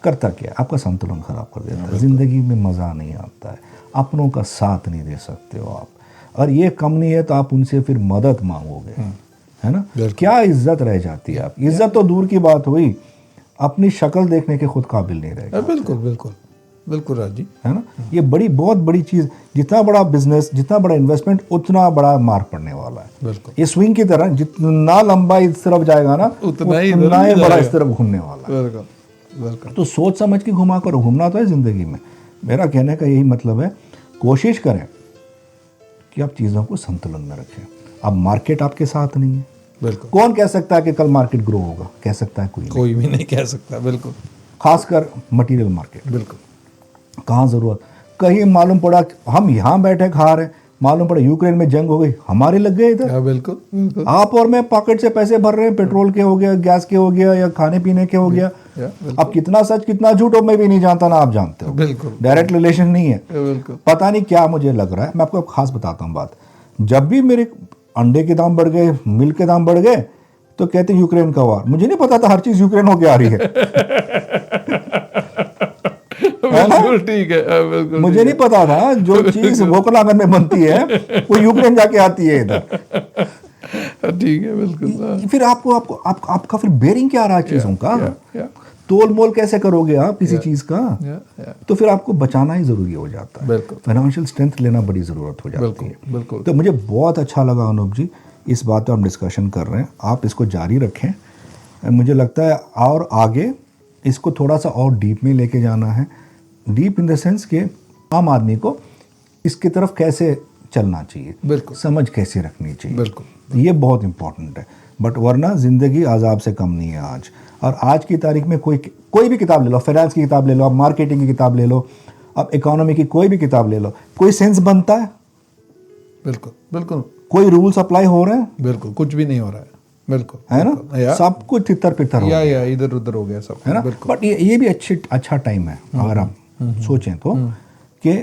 [SPEAKER 2] करता क्या, आपका संतुलन खराब कर देता है, जिंदगी में मज़ा नहीं आता है, अपनों का साथ नहीं दे सकते हो आप, और ये कम नहीं है तो आप उनसे फिर मदद मांगोगे, है ना। क्या इज्जत रह जाती है। आप इज्जत तो दूर की बात हुई, अपनी शक्ल देखने के खुद काबिल नहीं रहेगा,
[SPEAKER 1] बिल्कुल बिल्कुल बिल्कुल राजी,
[SPEAKER 2] है ना। ये बहुत बड़ी चीज़, जितना बड़ा बिजनेस, जितना बड़ा इन्वेस्टमेंट, उतना बड़ा मार्क पड़ने वाला है।
[SPEAKER 1] बिल्कुल
[SPEAKER 2] ये स्विंग की तरह, जितना लंबा इस तरफ जाएगा ना,
[SPEAKER 1] उतना ही
[SPEAKER 2] बड़ा
[SPEAKER 1] जाएगा।
[SPEAKER 2] इस तरफ घूमने वाला है।
[SPEAKER 1] बिल्कुल बिल्कुल।
[SPEAKER 2] तो सोच समझ के घुमा कर घूमना तो है ज़िंदगी में। मेरा कहने का यही मतलब है, कोशिश करें कि आप चीज़ों को संतुलन में रखें। अब मार्केट आपके साथ नहीं है,
[SPEAKER 1] बिल्कुल।
[SPEAKER 2] कौन कह सकता है कि कल मार्केट ग्रो होगा, कह सकता है कोई नहीं।
[SPEAKER 1] कोई भी नहीं कह सकता। बिल्कुल
[SPEAKER 2] खासकर मटेरियल मार्केट,
[SPEAKER 1] बिल्कुल।
[SPEAKER 2] कहाँ ज़रूरत, कहीं मालूम पड़ा हम यहाँ बैठे खा रहे हैं, मालूम पड़ा यूक्रेन में जंग हो गई, हमारे लग गए इधर।
[SPEAKER 1] बिल्कुल बिल्कुल।
[SPEAKER 2] आप और मैं पॉकेट से पैसे भर रहे हैं, पेट्रोल के हो गया, गैस के हो गया, या खाने पीने के हो गया। अब कितना सच कितना झूठ हो मैं भी नहीं जानता, ना आप जानते हो।
[SPEAKER 1] बिल्कुल
[SPEAKER 2] डायरेक्ट रिलेशन नहीं है।
[SPEAKER 1] बिल्कुल।
[SPEAKER 2] पता नहीं क्या मुझे लग रहा है, मैं आपको खास बताता हूँ बात। जब भी मेरे अंडे के दाम बढ़ गए, मिल्क के दाम बढ़ गए, तो कहते हैं यूक्रेन का वार। मुझे नहीं पता था हर चीज यूक्रेन होके आ रही है।
[SPEAKER 1] बिल्कुल ठीक है। बिल्कुल
[SPEAKER 2] मुझे नहीं पता था जो चीज वोकलागर में बनती है वो यूक्रेन जाके आती है इधर।
[SPEAKER 1] ठीक है। बिल्कुल।
[SPEAKER 2] फिर आपका फिर बेरिंग क्या रहा चीजों का,
[SPEAKER 1] या
[SPEAKER 2] तोल मोल कैसे करोगे आप किसी चीज का।
[SPEAKER 1] या
[SPEAKER 2] तो फिर आपको बचाना ही जरूरी हो जाता है,
[SPEAKER 1] बिल्कुल
[SPEAKER 2] फाइनेंशियल स्ट्रेंथ लेना बड़ी ज़रूरत हो जाती है।
[SPEAKER 1] बिल्कुल।
[SPEAKER 2] तो मुझे बहुत अच्छा लगा अनुप जी, इस बात पर हम डिस्कशन कर रहे हैं, आप इसको जारी रखें। मुझे लगता है और आगे इसको थोड़ा सा और डीप में लेके जाना है, डीप इन द सेंस कि आम आदमी को इसकी तरफ कैसे चलना चाहिए,
[SPEAKER 1] बिल्कुल
[SPEAKER 2] समझ कैसे रखनी चाहिए,
[SPEAKER 1] बिल्कुल।
[SPEAKER 2] ये बहुत इंपॉर्टेंट है। बट वरना ज़िंदगी आज़ाब से कम नहीं है आज। और आज की तारीख में कोई भी किताब ले लो, फाइनेंस की किताब ले लो, आप मार्केटिंग की किताब ले लो, आप इकोनॉमी की कोई भी किताब ले लो, कोई सेंस बनता है,
[SPEAKER 1] बिल्कुल बिल्कुल
[SPEAKER 2] कोई रूल्स अप्लाई हो रहे हैं,
[SPEAKER 1] बिल्कुल। कुछ भी नहीं हो रहा है। बिल्कुल
[SPEAKER 2] है ना।
[SPEAKER 1] या
[SPEAKER 2] सब कुछ तितर पितर हो
[SPEAKER 1] या इधर उधर हो गया सब,
[SPEAKER 2] है ना।
[SPEAKER 1] बिल्कुल।
[SPEAKER 2] बट ये भी अच्छा टाइम है अगर आप सोचें तो, कि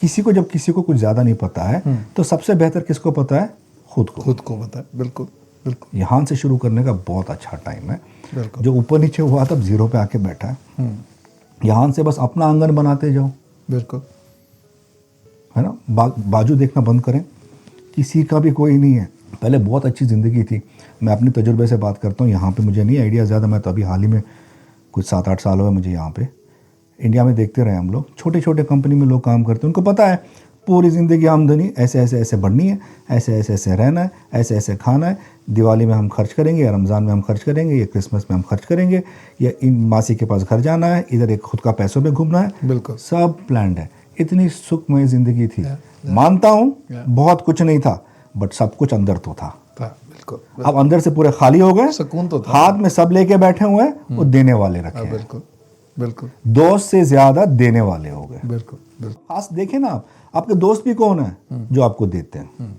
[SPEAKER 2] किसी को जब किसी को कुछ ज़्यादा नहीं पता है तो सबसे बेहतर किसको पता है, खुद को
[SPEAKER 1] पता है। बिल्कुल बिल्कुल
[SPEAKER 2] यहाँ से शुरू करने का बहुत अच्छा टाइम है।
[SPEAKER 1] बिल्कुल।
[SPEAKER 2] जो ऊपर नीचे हुआ तब जीरो पे आके बैठा है, यहाँ से बस अपना आंगन बनाते जाओ,
[SPEAKER 1] बिल्कुल
[SPEAKER 2] है ना। बाजू देखना बंद करें, किसी का भी कोई नहीं है। पहले बहुत अच्छी ज़िंदगी थी, मैं अपने तजुर्बे से बात करता हूँ। यहाँ पे मुझे नहीं आइडिया ज़्यादा, मैं तो अभी हाल ही में कुछ 7-8 साल हुए मुझे यहाँ पे। इंडिया में देखते रहे हम लोग, छोटे छोटे कंपनी में लोग काम करते हैं, उनको पता है पूरी ज़िंदगी आमदनी ऐसे बढ़नी है, ऐसे रहना है, ऐसे खाना है, दिवाली में हम खर्च करेंगे, या रमज़ान में हम खर्च करेंगे, या क्रिसमस में हम खर्च करेंगे, या इन मासी के पास घर जाना है, इधर एक खुद का पैसों में घूमना है,
[SPEAKER 1] बिल्कुल।
[SPEAKER 2] सब प्लान्ड है। इतनी सुखमय ज़िंदगी थी। मानता हूँ बहुत कुछ नहीं था, बट सब कुछ अंदर तो था।
[SPEAKER 1] बिल्कुल
[SPEAKER 2] अब अंदर से पूरे खाली हो गए,
[SPEAKER 1] सुकून तो था।
[SPEAKER 2] हाथ में सब लेके बैठे हुए हैं, वो देने वाले रखे हैं।
[SPEAKER 1] बिल्कुल बिल्कुल
[SPEAKER 2] दोस्त से ज्यादा देने वाले हो गए।
[SPEAKER 1] बिल्कुल बिल्कुल
[SPEAKER 2] खास देखें ना, आप आपके दोस्त भी कौन है? जो आपको देते हैं।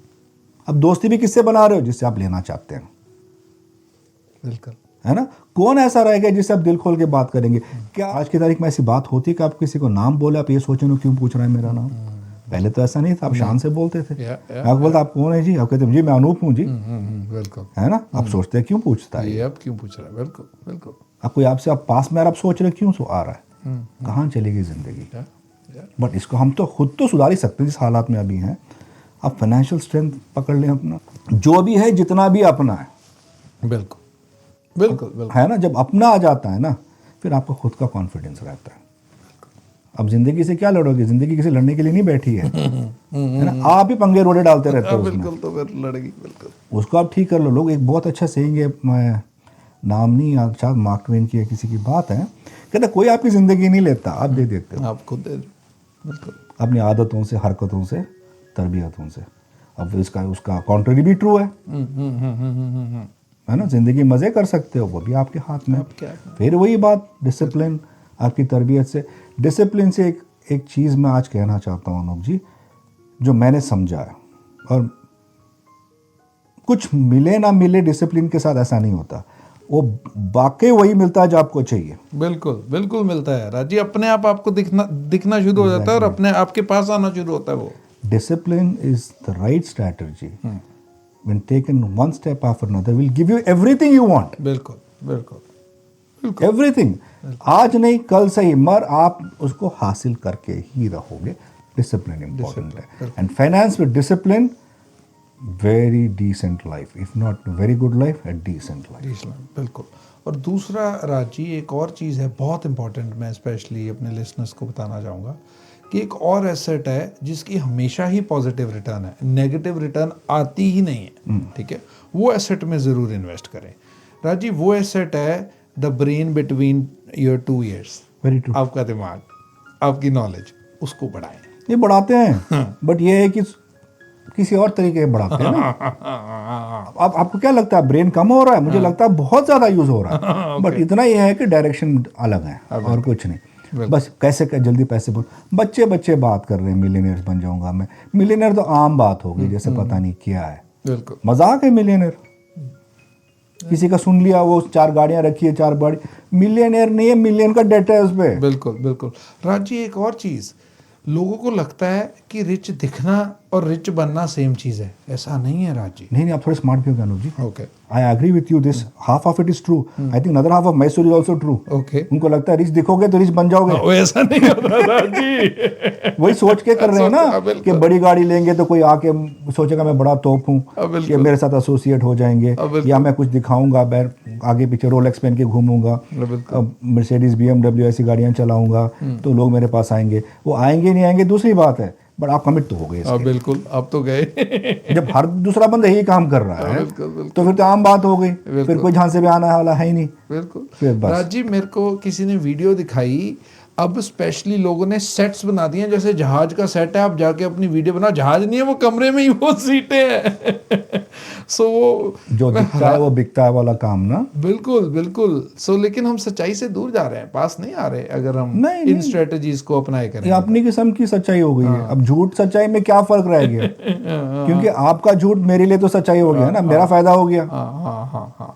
[SPEAKER 2] अब दोस्ती भी किससे बना रहे हो? जिससे आप लेना चाहते हैं,
[SPEAKER 1] बिल्कुल।
[SPEAKER 2] है ना? कौन ऐसा रहेगा जिससे आप दिल खोल के बात करेंगे? क्या आज की तारीख में ऐसी बात होती है कि आप किसी को नाम बोले, आप ये सोचें ना क्यों पूछ रहा है मेरा नाम? पहले तो ऐसा नहीं था, आप शान से बोलते थे। आप बोलते आप कौन है जी? आप कहते जी मैं अनूप हूँ जी,
[SPEAKER 1] बिल्कुल।
[SPEAKER 2] है ना? आप सोचते हैं क्यों पूछता है,
[SPEAKER 1] ये अब क्यों पूछ रहा है? बिल्कुल बिल्कुल।
[SPEAKER 2] आप कोई आपसे आप पास में, आप सोच रहे क्यों सो आ रहा है? कहाँ चलेगी जिंदगी? बट इसको हम तो खुद तो सुधार ही सकते हैं जिस हालात में अभी हैं। आप फाइनेंशियल स्ट्रेंथ पकड़ लें अपना, जो भी है जितना भी अपना है,
[SPEAKER 1] बिल्कुल बिल्कुल बिल्कुल।
[SPEAKER 2] है ना? जब अपना आ जाता है ना, फिर आपको खुद का कॉन्फिडेंस रहता है। अब जिंदगी से क्या लड़ोगे? जिंदगी किसी लड़ने के लिए नहीं बैठी है, है ना? आप ही पंगे रोड़े डालते रहते हो उसमें।
[SPEAKER 1] बिल्कुल, तो फिर लड़ेगी। बिल्कुल
[SPEAKER 2] उसको आप ठीक कर लो। लोग एक बहुत अच्छा सेइंग है, मैं नाम नहीं याद, शायद मार्क ट्वेन की है, किसी की बात है, कहते कोई आपकी ज़िंदगी नहीं लेता, आप दे देते हो।
[SPEAKER 1] आप खुद दे दो। बिल्कुल
[SPEAKER 2] अपनी आदतों से, हरकतों से, तरबियतों से। अब इसका उसका कॉन्ट्ररी भी ट्रू है, है ना? ज़िंदगी मज़े कर सकते हो, वो भी आपके हाथ में।
[SPEAKER 1] क्या
[SPEAKER 2] फिर वही बात, डिसिप्लिन, आपकी तरबियत से, डिसिप्लिन से एक चीज़ मैं आज कहना चाहता हूँ अनूप जी, जो मैंने समझा है, और कुछ मिले ना मिले डिसिप्लिन के साथ ऐसा नहीं होता, वो वाकई वही मिलता है जो आपको चाहिए।
[SPEAKER 1] बिल्कुल बिल्कुल मिलता है राजी, अपने आप आपको दिखना शुरू हो जाता है, और अपने आपके पास आना शुरू होता है वो।
[SPEAKER 2] Discipline is the right strategy when taken one step after another will give you everything you want.
[SPEAKER 1] बिल्कुल बिल्कुल
[SPEAKER 2] एवरीथिंग। आज नहीं कल से ही, मगर आप उसको हासिल करके ही रहोगे। डिसिप्लिन इंपॉर्टेंट है, and finance with discipline, very decent life, if not very good life, a decent life.
[SPEAKER 1] बिल्कुल। और दूसरा राजी, एक और चीज़ है बहुत इंपॉर्टेंट, मैं स्पेशली अपने लिसनर्स को बताना चाहूँगा कि एक और एसेट है जिसकी हमेशा ही पॉजिटिव रिटर्न है, नेगेटिव रिटर्न आती ही नहीं है। ठीक है, वो एसेट में ज़रूर इन्वेस्ट करें राजी। वो एसेट है the brain between your 2 years.
[SPEAKER 2] Very true.
[SPEAKER 1] आपका दिमाग, आपकी नॉलेज, उसको बढ़ाएं।
[SPEAKER 2] ये बढ़ाते हैं, बट ये है कि किसी और तरीके से बढ़ाते हैं ना। अब आपको क्या लगता है ब्रेन कम हो रहा है? मुझे लगता है बहुत ज़्यादा यूज़ हो रहा है, बट इतना ही है कि डायरेक्शन अलग है और कुछ नहीं। बस कैसे जल्दी पैसे बोल, बच्चे बात कर रहे हैं मिलियनेयर बन जाऊंगा मैं। मिलियनेयर तो आम बात हो गई, जैसे पता नहीं क्या है।
[SPEAKER 1] बिल्कुल
[SPEAKER 2] मजाक है मिलियनेयर। किसी का सुन लिया, वो 4 गाड़ियां रखी है, 4 बड़ी, मिलियनेयर नहीं है, मिलियन का डेट है उस पे।
[SPEAKER 1] बिल्कुल बिल्कुल राजी। एक और चीज़, लोगों को लगता है कि रिच दिखना और रिच बनना सेम चीज़ है, ऐसा नहीं है राजी।
[SPEAKER 2] नहीं, आप थोड़े स्मार्ट भी हो गए Anuj ji.
[SPEAKER 1] Okay,
[SPEAKER 2] I agree with you, this half of it is true, I think another half of my story is also true.
[SPEAKER 1] Okay,
[SPEAKER 2] उनको लगता है रिच दिखोगे तो रिच बन जाओगे।
[SPEAKER 1] वो ऐसा नहीं होता राजी।
[SPEAKER 2] वही सोच के कर रहे हैं ना
[SPEAKER 1] बिल्कुल।
[SPEAKER 2] कि बड़ी गाड़ी लेंगे तो कोई आके सोचेगा मैं बड़ा तोप हूँ,
[SPEAKER 1] बिल्कुल।
[SPEAKER 2] ये मेरे साथ एसोसिएट हो जाएंगे,
[SPEAKER 1] बिल्कुल।
[SPEAKER 2] या मैं कुछ दिखाऊंगा, मैं आगे पीछे रोलेक्स पहन के घूमूंगा, मर्सिडीज BMW ऐसी गाड़ियाँ चलाऊंगा, तो लोग मेरे पास आएंगे। वो आएंगे नहीं आएंगे दूसरी बात है, बट आप कमिट तो हो गए इसके।
[SPEAKER 1] बिल्कुल, अब तो गए।
[SPEAKER 2] जब हर दूसरा बंदा यही काम कर रहा है तो फिर तो आम बात हो गई, फिर कोई झांसे भी आना वाला है ही नहीं।
[SPEAKER 1] बिल्कुल।
[SPEAKER 2] फिर बस
[SPEAKER 1] राजी, मेरे को किसी ने वीडियो दिखाई, अब स्पेशली लोगों ने सेट्स बना दिए हैं, जैसे जहाज का सेट है, आप जाके अपनी वीडियो बनाओ, जहाज नहीं है वो, कमरे में ही वो सीटें हैं। सो वो
[SPEAKER 2] जो दिखता है वो बिकता है वाला काम ना।
[SPEAKER 1] बिल्कुल बिल्कुल। सो लेकिन हम सच्चाई से दूर जा रहे हैं, पास नहीं आ रहे, अगर हम इन स्ट्रेटजीज को अपनाए करें।
[SPEAKER 2] ये अपनी किस्म की सच्चाई हो गई है। अब झूठ सच्चाई में क्या फर्क रह गया? क्योंकि आपका झूठ मेरे लिए तो सच्चाई हो गया ना, मेरा फायदा हो गया।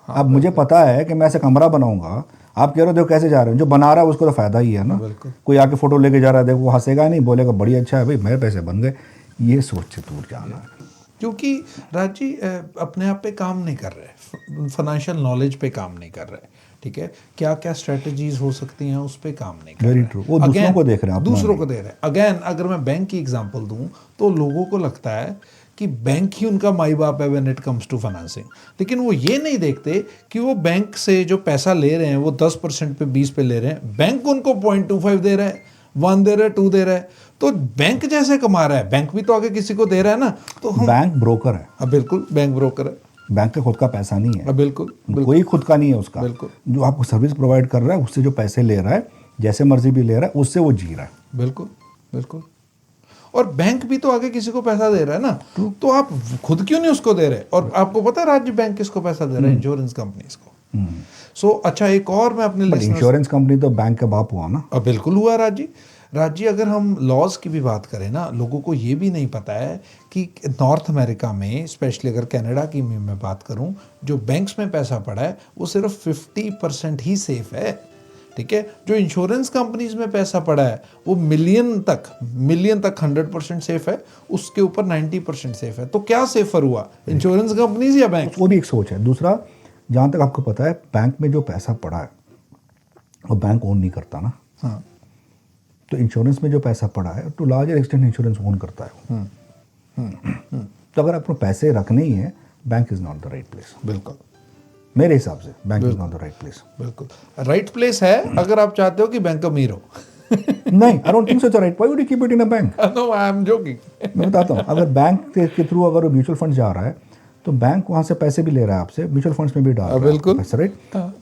[SPEAKER 2] अब मुझे पता है कि मैं ऐसे कमरा बनाऊंगा, आप कह रहे हो देखो कैसे जा रहे हो, जो बना रहा है उसको तो फायदा ही है ना। कोई आके फोटो लेके जा रहा है, देखो वो हंसेगा नहीं, बोलेगा बड़ी अच्छा है भाई, मेरे पैसे बन गए। ये सोच से दूर जाना है,
[SPEAKER 1] क्योंकि राजी अपने आप पे काम नहीं कर रहे, फाइनेंशियल नॉलेज पे काम नहीं कर रहे। ठीक है, क्या क्या स्ट्रेटजीज हो सकती हैं उस पे काम नहीं कर रहे।
[SPEAKER 2] Very true. वो दूसरों को देख रहे हैं,
[SPEAKER 1] दूसरों को दे रहे हैं। अगेन, अगर मैं बैंक की एग्जांपल दूं तो लोगों को लगता है कि बैंक ही उनका माई बाप है when it comes to financing, लेकिन वो ये नहीं देखते कि वो बैंक से जो पैसा ले रहे हैं वो 10% पे 20 पे ले रहे हैं, बैंक उनको 0.25 दे रहा है, 1 दे रहा है, 2 दे रहा है, तो बैंक जैसे कमा रहा है, बैंक भी तो आगे किसी को दे रहा है ना। तो हम
[SPEAKER 2] बैंक ब्रोकर है।
[SPEAKER 1] हाँ बिल्कुल, बैंक ब्रोकर है।
[SPEAKER 2] बैंक का खुद का पैसा नहीं है।
[SPEAKER 1] बिल्कुल,
[SPEAKER 2] कोई खुद का नहीं है उसका।
[SPEAKER 1] बिल्कुल।
[SPEAKER 2] जो आपको सर्विस प्रोवाइड कर रहा है उससे जो पैसे ले रहा है, जैसे मर्जी भी ले रहा है, उससे वो जी रहा है।
[SPEAKER 1] बिल्कुल बिल्कुल। और बैंक भी तो आगे किसी को पैसा दे रहा है ना, तो आप खुद क्यों नहीं उसको दे रहे? और आपको पता है राज्य बैंक किसको पैसा दे रहा है? इंश्योरेंस कंपनीज को। सो अच्छा, एक और मैं अपने listeners-
[SPEAKER 2] इंश्योरेंस कंपनी तो बैंक का बाप हुआ ना।
[SPEAKER 1] बिल्कुल हुआ राजी। अगर हम लॉज की भी बात करें ना, लोगों को ये भी नहीं पता है कि नॉर्थ अमेरिका में, स्पेशली अगर कनाडा की मैं बात करूं, जो बैंक्स में पैसा पड़ा है वो सिर्फ 50% ही सेफ है। ठीक है, जो इंश्योरेंस कंपनीज में पैसा पड़ा है वो मिलियन तक 100% सेफ है, उसके ऊपर 90% सेफ है। तो क्या सेफर हुआ, इंश्योरेंस कंपनीज या बैंक?
[SPEAKER 2] वो भी एक सोच है। दूसरा, जहाँ तक आपको पता है, बैंक में जो पैसा पड़ा है वो बैंक ओन नहीं करता ना।
[SPEAKER 1] हाँ,
[SPEAKER 2] तो इंश्योरेंस में जो पैसा पड़ा है to larger extent insurance own करता है। तो अगर आपको पैसे रखने ही है, bank is not the right place.
[SPEAKER 1] बिल्कुल,
[SPEAKER 2] मेरे हिसाब से bank is not the right place.
[SPEAKER 1] बिल्कुल राइट प्लेस है अगर आप चाहते हो कि बैंक अमीर हो।
[SPEAKER 2] नहीं, I don't think so it's right. Why would you keep it in a bank?
[SPEAKER 1] No, I am joking.
[SPEAKER 2] मैं बताता हूँ, अगर बैंक के थ्रू अगर म्यूचुअल फंड जा रहा है तो बैंक वहाँ से पैसे भी ले रहा है आपसे, म्यूचुअल फंड्स में भी डाल रहा है
[SPEAKER 1] बिल्कुल।
[SPEAKER 2] पैसे, राइट?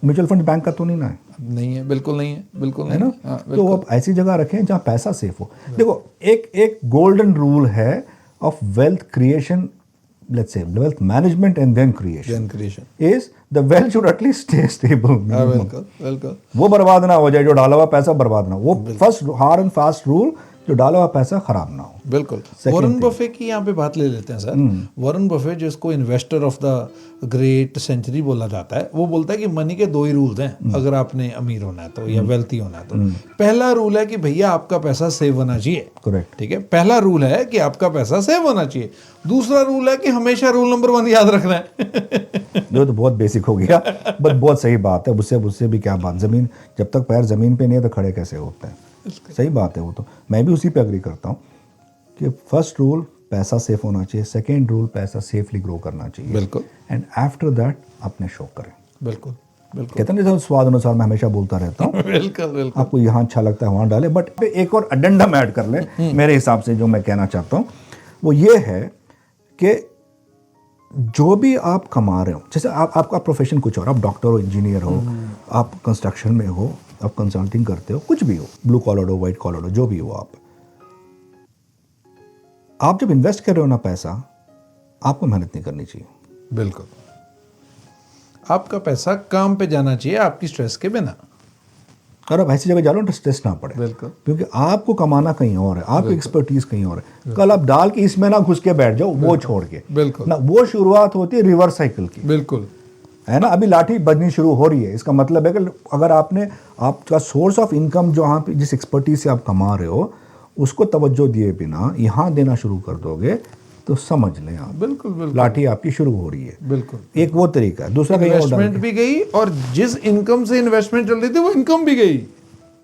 [SPEAKER 2] म्यूचुअल फंड बैंक का तो नहीं ना है,
[SPEAKER 1] नहीं है, बिल्कुल नहीं है, बिल्कुल
[SPEAKER 2] है
[SPEAKER 1] नहीं
[SPEAKER 2] ना?
[SPEAKER 1] हाँ,
[SPEAKER 2] तो आप ऐसी जगह रखें जहाँ पैसा सेफ हो। देखो, एक गोल्डन रूल है of wealth creation, let's say wealth management and then creation
[SPEAKER 1] creation
[SPEAKER 2] is the wealth should at least stay stable.
[SPEAKER 1] बिल्कुल बिल्कुल
[SPEAKER 2] वो बर्बाद ना हो जाए, जो डाला हुआ पैसा बर्बाद ना हो। वो first hard and fast rule, जो डाला हुआ पैसा खराब ना हो।
[SPEAKER 1] बिल्कुल। वॉरेन बफे की यहाँ पे बात ले लेते हैं सर। वॉरेन बफे, जिसको investor of the great century बोला जाता है, वो बोलता है कि मनी के 2 ही रूल्स हैं अगर आपने अमीर होना है तो, या वेल्थी होना है तो। पहला रूल है कि भैया आपका पैसा सेव होना चाहिए।
[SPEAKER 2] करेक्ट।
[SPEAKER 1] ठीक है, पहला रूल है कि आपका पैसा सेव होना चाहिए। दूसरा रूल है कि हमेशा रूल नंबर 1 याद रखना है।
[SPEAKER 2] जो तो बहुत बेसिक हो गया, बट बहुत सही बात है। उससे भी क्या बात, जमीन जब तक पैर जमीन पे नहीं है तो खड़े कैसे होते हैं? सही बात है वो तो। मैं भी उसी पे एग्री करता हूँ कि फर्स्ट रूल पैसा सेफ होना चाहिए, सेकेंड रूल पैसा सेफली ग्रो करना चाहिए,
[SPEAKER 1] बिल्कुल।
[SPEAKER 2] एंड आफ्टर दैट अपने शौक करें।
[SPEAKER 1] बिल्कुल बिल्कुल
[SPEAKER 2] कहते हैं स्वाद अनुसार, मैं हमेशा बोलता रहता हूँ।
[SPEAKER 1] बिल्कुल बिल्कुल।
[SPEAKER 2] आपको यहाँ अच्छा लगता है वहाँ डाले, बट एक और अडेंडम ऐड कर लें मेरे हिसाब से। जो मैं कहना चाहता हूँ वो ये है कि जो भी आप कमा रहे हो, जैसे आपका प्रोफेशन कुछ और, आप डॉक्टर हो, इंजीनियर हो, आप कंस्ट्रक्शन में हो, आप कंसल्टिंग करते हो, कुछ भी हो, ब्लू कॉलर हो, वाइट कॉलर हो, जो भी हो, आप जब इन्वेस्ट कर रहे हो ना पैसा, आपको मेहनत नहीं करनी चाहिए।
[SPEAKER 1] बिल्कुल, आपका पैसा काम पे जाना चाहिए आपकी स्ट्रेस के बिना।
[SPEAKER 2] और आप ऐसी जगह जा लो तो स्ट्रेस ना पड़े,
[SPEAKER 1] बिल्कुल।
[SPEAKER 2] क्योंकि आपको कमाना कहीं और है, आपकी एक्सपर्टीज कहीं और है। कल आप डाल के इसमें ना घुस के बैठ जाओ, वो छोड़ के।
[SPEAKER 1] बिल्कुल।
[SPEAKER 2] ना, वो शुरुआत होती है रिवर्स साइकिल की,
[SPEAKER 1] बिल्कुल,
[SPEAKER 2] है ना? अभी लाठी बजनी शुरू हो रही है। इसका मतलब है कि अगर आपका सोर्स ऑफ इनकम जो आप जिस एक्सपर्टीज से आप कमा रहे हो, उसको तवज्जो दिए बिना यहाँ देना शुरू कर दोगे तो समझ लें आप,
[SPEAKER 1] बिल्कुल बिल्कुल
[SPEAKER 2] लाठी आपकी शुरू हो रही है।
[SPEAKER 1] बिल्कुल।
[SPEAKER 2] एक वो तरीका है। दूसरा कहीं और डाल
[SPEAKER 1] इन्वेस्टमेंट भी गई, और जिस इनकम से इन्वेस्टमेंट चल रही थी वो इनकम भी गई।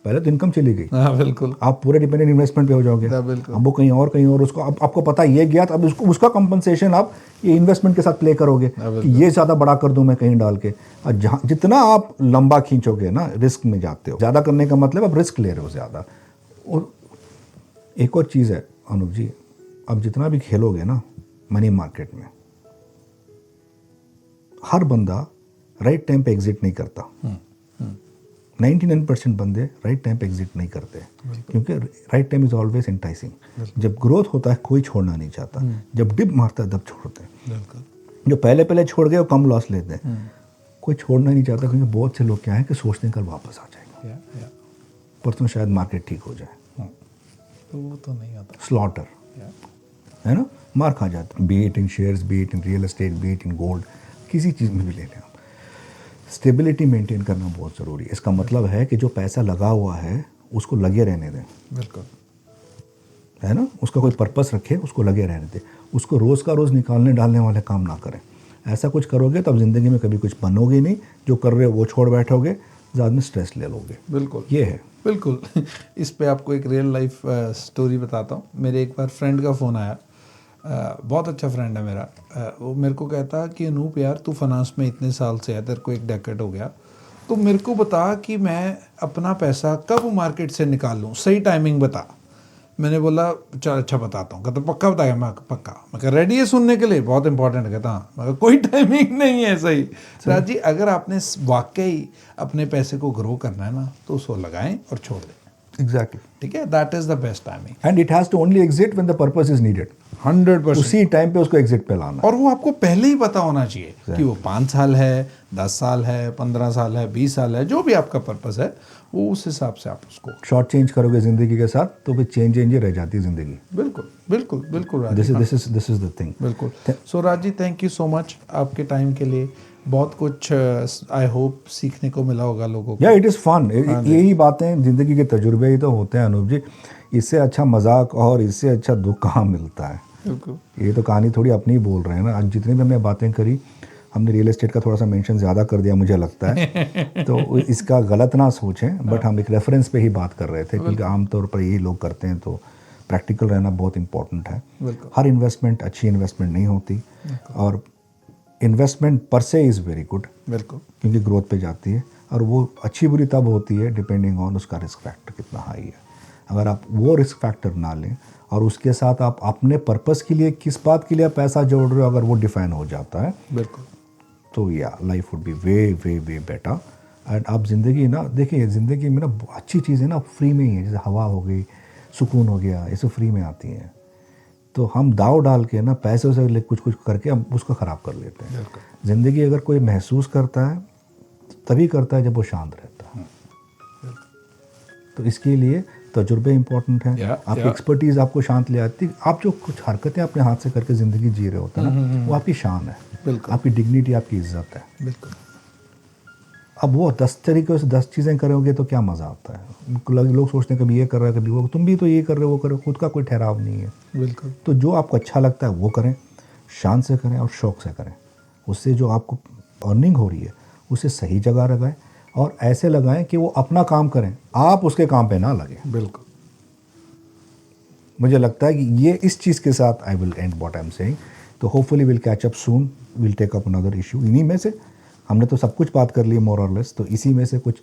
[SPEAKER 2] पहले तो इनकम चली गई,
[SPEAKER 1] हाँ बिल्कुल,
[SPEAKER 2] आप पूरे डिपेंडेंट इन्वेस्टमेंट पे हो जाओगे।
[SPEAKER 1] हाँ, बिल्कुल।
[SPEAKER 2] अब वो कहीं और उसको अब आपको पता ये गया, तो अब उसका कंपनसेशन आप ये इन्वेस्टमेंट के साथ प्ले करोगे कि ये ज़्यादा बड़ा कर दूं मैं कहीं डाल के। और जहाँ जितना आप लंबा खींचोगे ना, रिस्क में जाते हो। ज़्यादा करने का मतलब आप रिस्क ले रहे हो ज़्यादा। और एक और चीज़ है अनूप जी, अब जितना भी खेलोगे ना मनी मार्केट में, हर बंदा राइट टाइम पे एग्जिट नहीं करता। 99% बंदे राइट टाइम पे एग्जिट नहीं करते, क्योंकि right time is always enticing. जब ग्रोथ होता है कोई छोड़ना नहीं चाहता, जब डिप मारता है तब छोड़ते हैं।
[SPEAKER 1] बिल्कुल।
[SPEAKER 2] जो पहले छोड़ गए वो कम लॉस लेते हैं, कोई छोड़ना नहीं चाहता, क्योंकि बहुत से लोग क्या है कि सोचते हैं कल वापस आ जाएगा,
[SPEAKER 1] या
[SPEAKER 2] परसों शायद मार्केट ठीक हो जाए।
[SPEAKER 1] तो वो तो नहीं आता।
[SPEAKER 2] स्लॉटर, है ना, मार खा जाते हैं। B it in shares, B it in real estate, B it in gold, किसी चीज़ में भी ले लें आप, स्टेबिलिटी मेंटेन करना बहुत ज़रूरी है। इसका मतलब है कि जो पैसा लगा हुआ है उसको लगे रहने दें।
[SPEAKER 1] बिल्कुल,
[SPEAKER 2] है ना, उसका कोई पर्पस रखे, उसको लगे रहने दें, उसको रोज़ का रोज़ निकालने डालने वाले काम ना करें। ऐसा कुछ करोगे तो अब ज़िंदगी में कभी कुछ बनोगे नहीं, जो कर रहे हो वो छोड़ बैठोगे, ज़्यादा में स्ट्रेस ले लोगे।
[SPEAKER 1] बिल्कुल,
[SPEAKER 2] ये है।
[SPEAKER 1] बिल्कुल। इस पे आपको एक रियल लाइफ स्टोरी बताता हूँ। मेरे एक बार फ्रेंड का फ़ोन आया, बहुत अच्छा फ्रेंड है मेरा। वो मेरे को कहता कि अनूप यार, तू फाइनेंस में इतने साल से है, तेरे को 1 डेकेड हो गया, तो मेरे को बता कि मैं अपना पैसा कब मार्केट से निकाल लूँ, सही टाइमिंग बता। मैंने बोला चल अच्छा बताता हूँ। कहता पक्का बताया? मैं पक्का। मैं कह रेडी है सुनने के लिए, बहुत इंपॉर्टेंट। कहता हाँ। मैं कोई टाइमिंग नहीं है सही। राज जी, अगर आपने वाकई अपने पैसे को ग्रो करना है ना, तो उसको लगाएं और छोड़ दें।
[SPEAKER 2] एग्जैक्टली,
[SPEAKER 1] ठीक है, that is the best timing.
[SPEAKER 2] And it has to only exit when the purpose is needed.
[SPEAKER 1] 100%।
[SPEAKER 2] उसी टाइम पे उसको एग्जिट पे लाना है।
[SPEAKER 1] और वो आपको पहले ही पता होना चाहिए कि वो 5 साल है, 10 साल है, 15 साल है, 20 साल है, जो भी आपका पर्पस है वो उस हिसाब से आप उसको
[SPEAKER 2] शॉर्ट चेंज करोगे जिंदगी के साथ तो फिर चेंज ही रह जाती है जिंदगी।
[SPEAKER 1] बिल्कुल बिल्कुल बिल्कुल Raj
[SPEAKER 2] this
[SPEAKER 1] ji,
[SPEAKER 2] is this is the thing.
[SPEAKER 1] बिल्कुल। So Raj ji, thank you so much आपके टाइम के लिए। बहुत कुछ आई होप सीखने को मिला होगा लोगों को।
[SPEAKER 2] या इट इज़ फन। यही बातें ज़िंदगी के तजुर्बे ही तो होते हैं अनूप जी। इससे अच्छा मजाक और इससे अच्छा दुख कहाँ मिलता है।
[SPEAKER 1] बिल्कुल।
[SPEAKER 2] ये तो कहानी थोड़ी अपनी ही बोल रहे हैं ना। आज जितनी भी हमने बातें करी, हमने रियल एस्टेट का थोड़ा सा मेंशन ज़्यादा कर दिया मुझे लगता है। तो इसका गलत ना सोचें, बट हम एक रेफरेंस पे ही बात कर रहे थे, क्योंकि आमतौर पर यही लोग करते हैं। तो प्रैक्टिकल रहना बहुत इंपॉर्टेंट है।
[SPEAKER 1] बिल्कुल।
[SPEAKER 2] हर इन्वेस्टमेंट अच्छी इन्वेस्टमेंट नहीं होती, और इन्वेस्टमेंट पर से इज़ वेरी गुड,
[SPEAKER 1] बिल्कुल
[SPEAKER 2] क्योंकि ग्रोथ पे जाती है। और वो अच्छी बुरी तब होती है डिपेंडिंग ऑन उसका रिस्क फैक्टर कितना हाई है। अगर आप वो रिस्क फैक्टर ना लें और उसके साथ आप अपने पर्पस के लिए किस बात के लिए आप पैसा जोड़ रहे हो, अगर वो डिफाइन हो जाता है,
[SPEAKER 1] बिल्कुल।
[SPEAKER 2] तो या life would be way way way better. And आप ज़िंदगी ना देखिए, ज़िंदगी में ना अच्छी चीज़ें ना फ्री में ही है। जैसे हवा हो गई, सुकून हो गया, ये सब फ्री में आती हैं। तो हम दाव डाल के ना पैसे से कुछ कुछ करके हम उसको ख़राब कर लेते हैं। ज़िंदगी अगर कोई महसूस करता है तभी करता है जब वो शांत रहता है। तो इसके लिए तजुर्बे इंपॉर्टेंट हैं। आपकी एक्सपर्टीज़ आपको शांत ले आती। आप जो कुछ हरकतें अपने हाथ से करके ज़िंदगी जी रहे होते हैं ना, वो आपकी शान है, आपकी डिग्निटी, आपकी इज्जत है।
[SPEAKER 1] बिल्कुल।
[SPEAKER 2] अब वो 10 तरीके से 10 चीज़ें करोगे तो क्या मज़ा आता है। लोग सोचते हैं कभी ये कर रहा है, कभी वो, तुम भी तो ये कर रहे हो, वो करो। खुद का कोई ठहराव नहीं है।
[SPEAKER 1] बिल्कुल।
[SPEAKER 2] तो जो आपको अच्छा लगता है वो करें, शान से करें और शौक़ से करें। उससे जो आपको अर्निंग हो रही है उसे सही जगह लगाएं, और ऐसे लगाएं कि वो अपना काम करें, आप उसके काम पे ना लगें।
[SPEAKER 1] बिल्कुल।
[SPEAKER 2] मुझे लगता है कि ये इस चीज़ के साथ I will and what I am saying. तो hopefully will catch up soon, will take up another issue. इन्हीं में से हमने तो सब कुछ बात कर ली मोर और लेस, तो इसी में से कुछ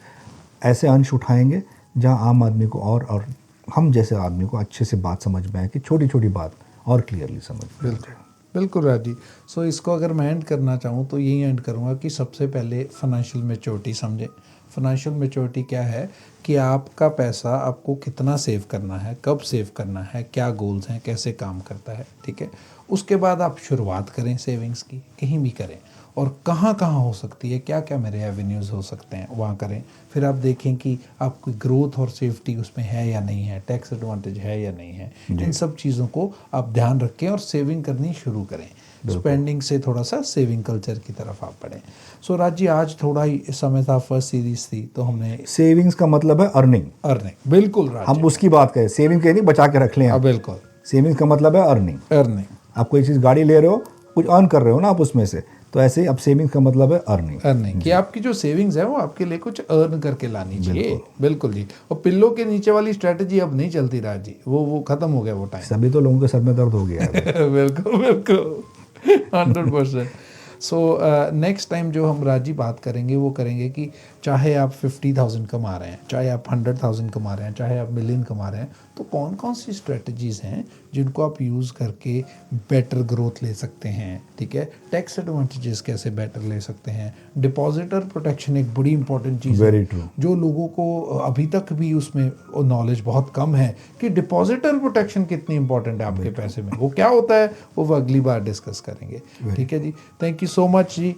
[SPEAKER 2] ऐसे अंश उठाएंगे जहां आम आदमी को और हम जैसे आदमी को अच्छे से बात समझ में आए, कि छोटी छोटी बात और क्लियरली समझ में।
[SPEAKER 1] बिल्कुल बिल्कुल राज जी। सो इसको अगर मैं एंड करना चाहूँ तो यही एंड करूँगा कि सबसे पहले फाइनेंशियल मैच्योरिटी समझें। फाइनेंशियल मैच्योरिटी क्या है कि आपका पैसा आपको कितना सेव करना है, कब सेव करना है, क्या गोल्स हैं, कैसे काम करता है, ठीक है। उसके बाद आप शुरुआत करें सेविंग्स की, कहीं भी करें, और कहाँ कहाँ हो सकती है, क्या क्या मेरे एवेन्यूज़ हो सकते हैं, वहाँ करें। फिर आप देखें कि आपकी ग्रोथ और सेफ्टी उसमें है या नहीं है, टैक्स एडवांटेज है या नहीं है। इन सब चीज़ों को आप ध्यान रखें और सेविंग करनी शुरू करें। स्पेंडिंग से थोड़ा सा सेविंग कल्चर की तरफ आप बढ़ें। सो राज जी, आज थोड़ा ही समय था, फर्स्ट सीरीज थी, तो हमने
[SPEAKER 2] सेविंग्स का मतलब है अर्निंग।
[SPEAKER 1] बिल्कुल राज
[SPEAKER 2] हम उसकी बात करें, सेविंग के नहीं बचा के रख लें आप।
[SPEAKER 1] बिल्कुल।
[SPEAKER 2] सेविंग्स का मतलब है अर्निंग। आप कोई चीज़ गाड़ी ले रहे हो, कुछ अर्न कर रहे हो ना आप उसमें से, तो ऐसे ही अब सेविंग्स का मतलब है अर्निंग
[SPEAKER 1] कि आपकी जो सेविंग्स है वो आपके लिए कुछ अर्न करके लानी चाहिए। बिल्कुल जी। और पिल्लो के नीचे वाली स्ट्रेटजी अब नहीं चलती राज जी, वो खत्म हो गया वो टाइम।
[SPEAKER 2] सभी तो लोगों के सर में दर्द हो गया है।
[SPEAKER 1] बिल्कुल बिल्कुल 100%। सो नेक्स्ट टाइम जो हम राजी बात करेंगे वो करेंगे कि चाहे आप 50,000 कमा रहे हैं, चाहे आप 100,000 कमा रहे हैं, चाहे आप मिलियन कमा रहे हैं, तो कौन कौन सी स्ट्रेटजीज़ हैं जिनको आप यूज़ करके बेटर ग्रोथ ले सकते हैं, ठीक है। टैक्स एडवांटेजेस कैसे बेटर ले सकते हैं। डिपॉजिटर प्रोटेक्शन एक बड़ी इंपॉर्टेंट चीज़ है।
[SPEAKER 2] Very true.
[SPEAKER 1] जो लोगों को अभी तक भी उसमें नॉलेज बहुत कम है कि डिपॉजिटर प्रोटेक्शन कितनी इंपॉर्टेंट है आपके पैसे में, वो क्या होता है, वो अगली बार डिस्कस करेंगे। ठीक है जी, thank you so much ji.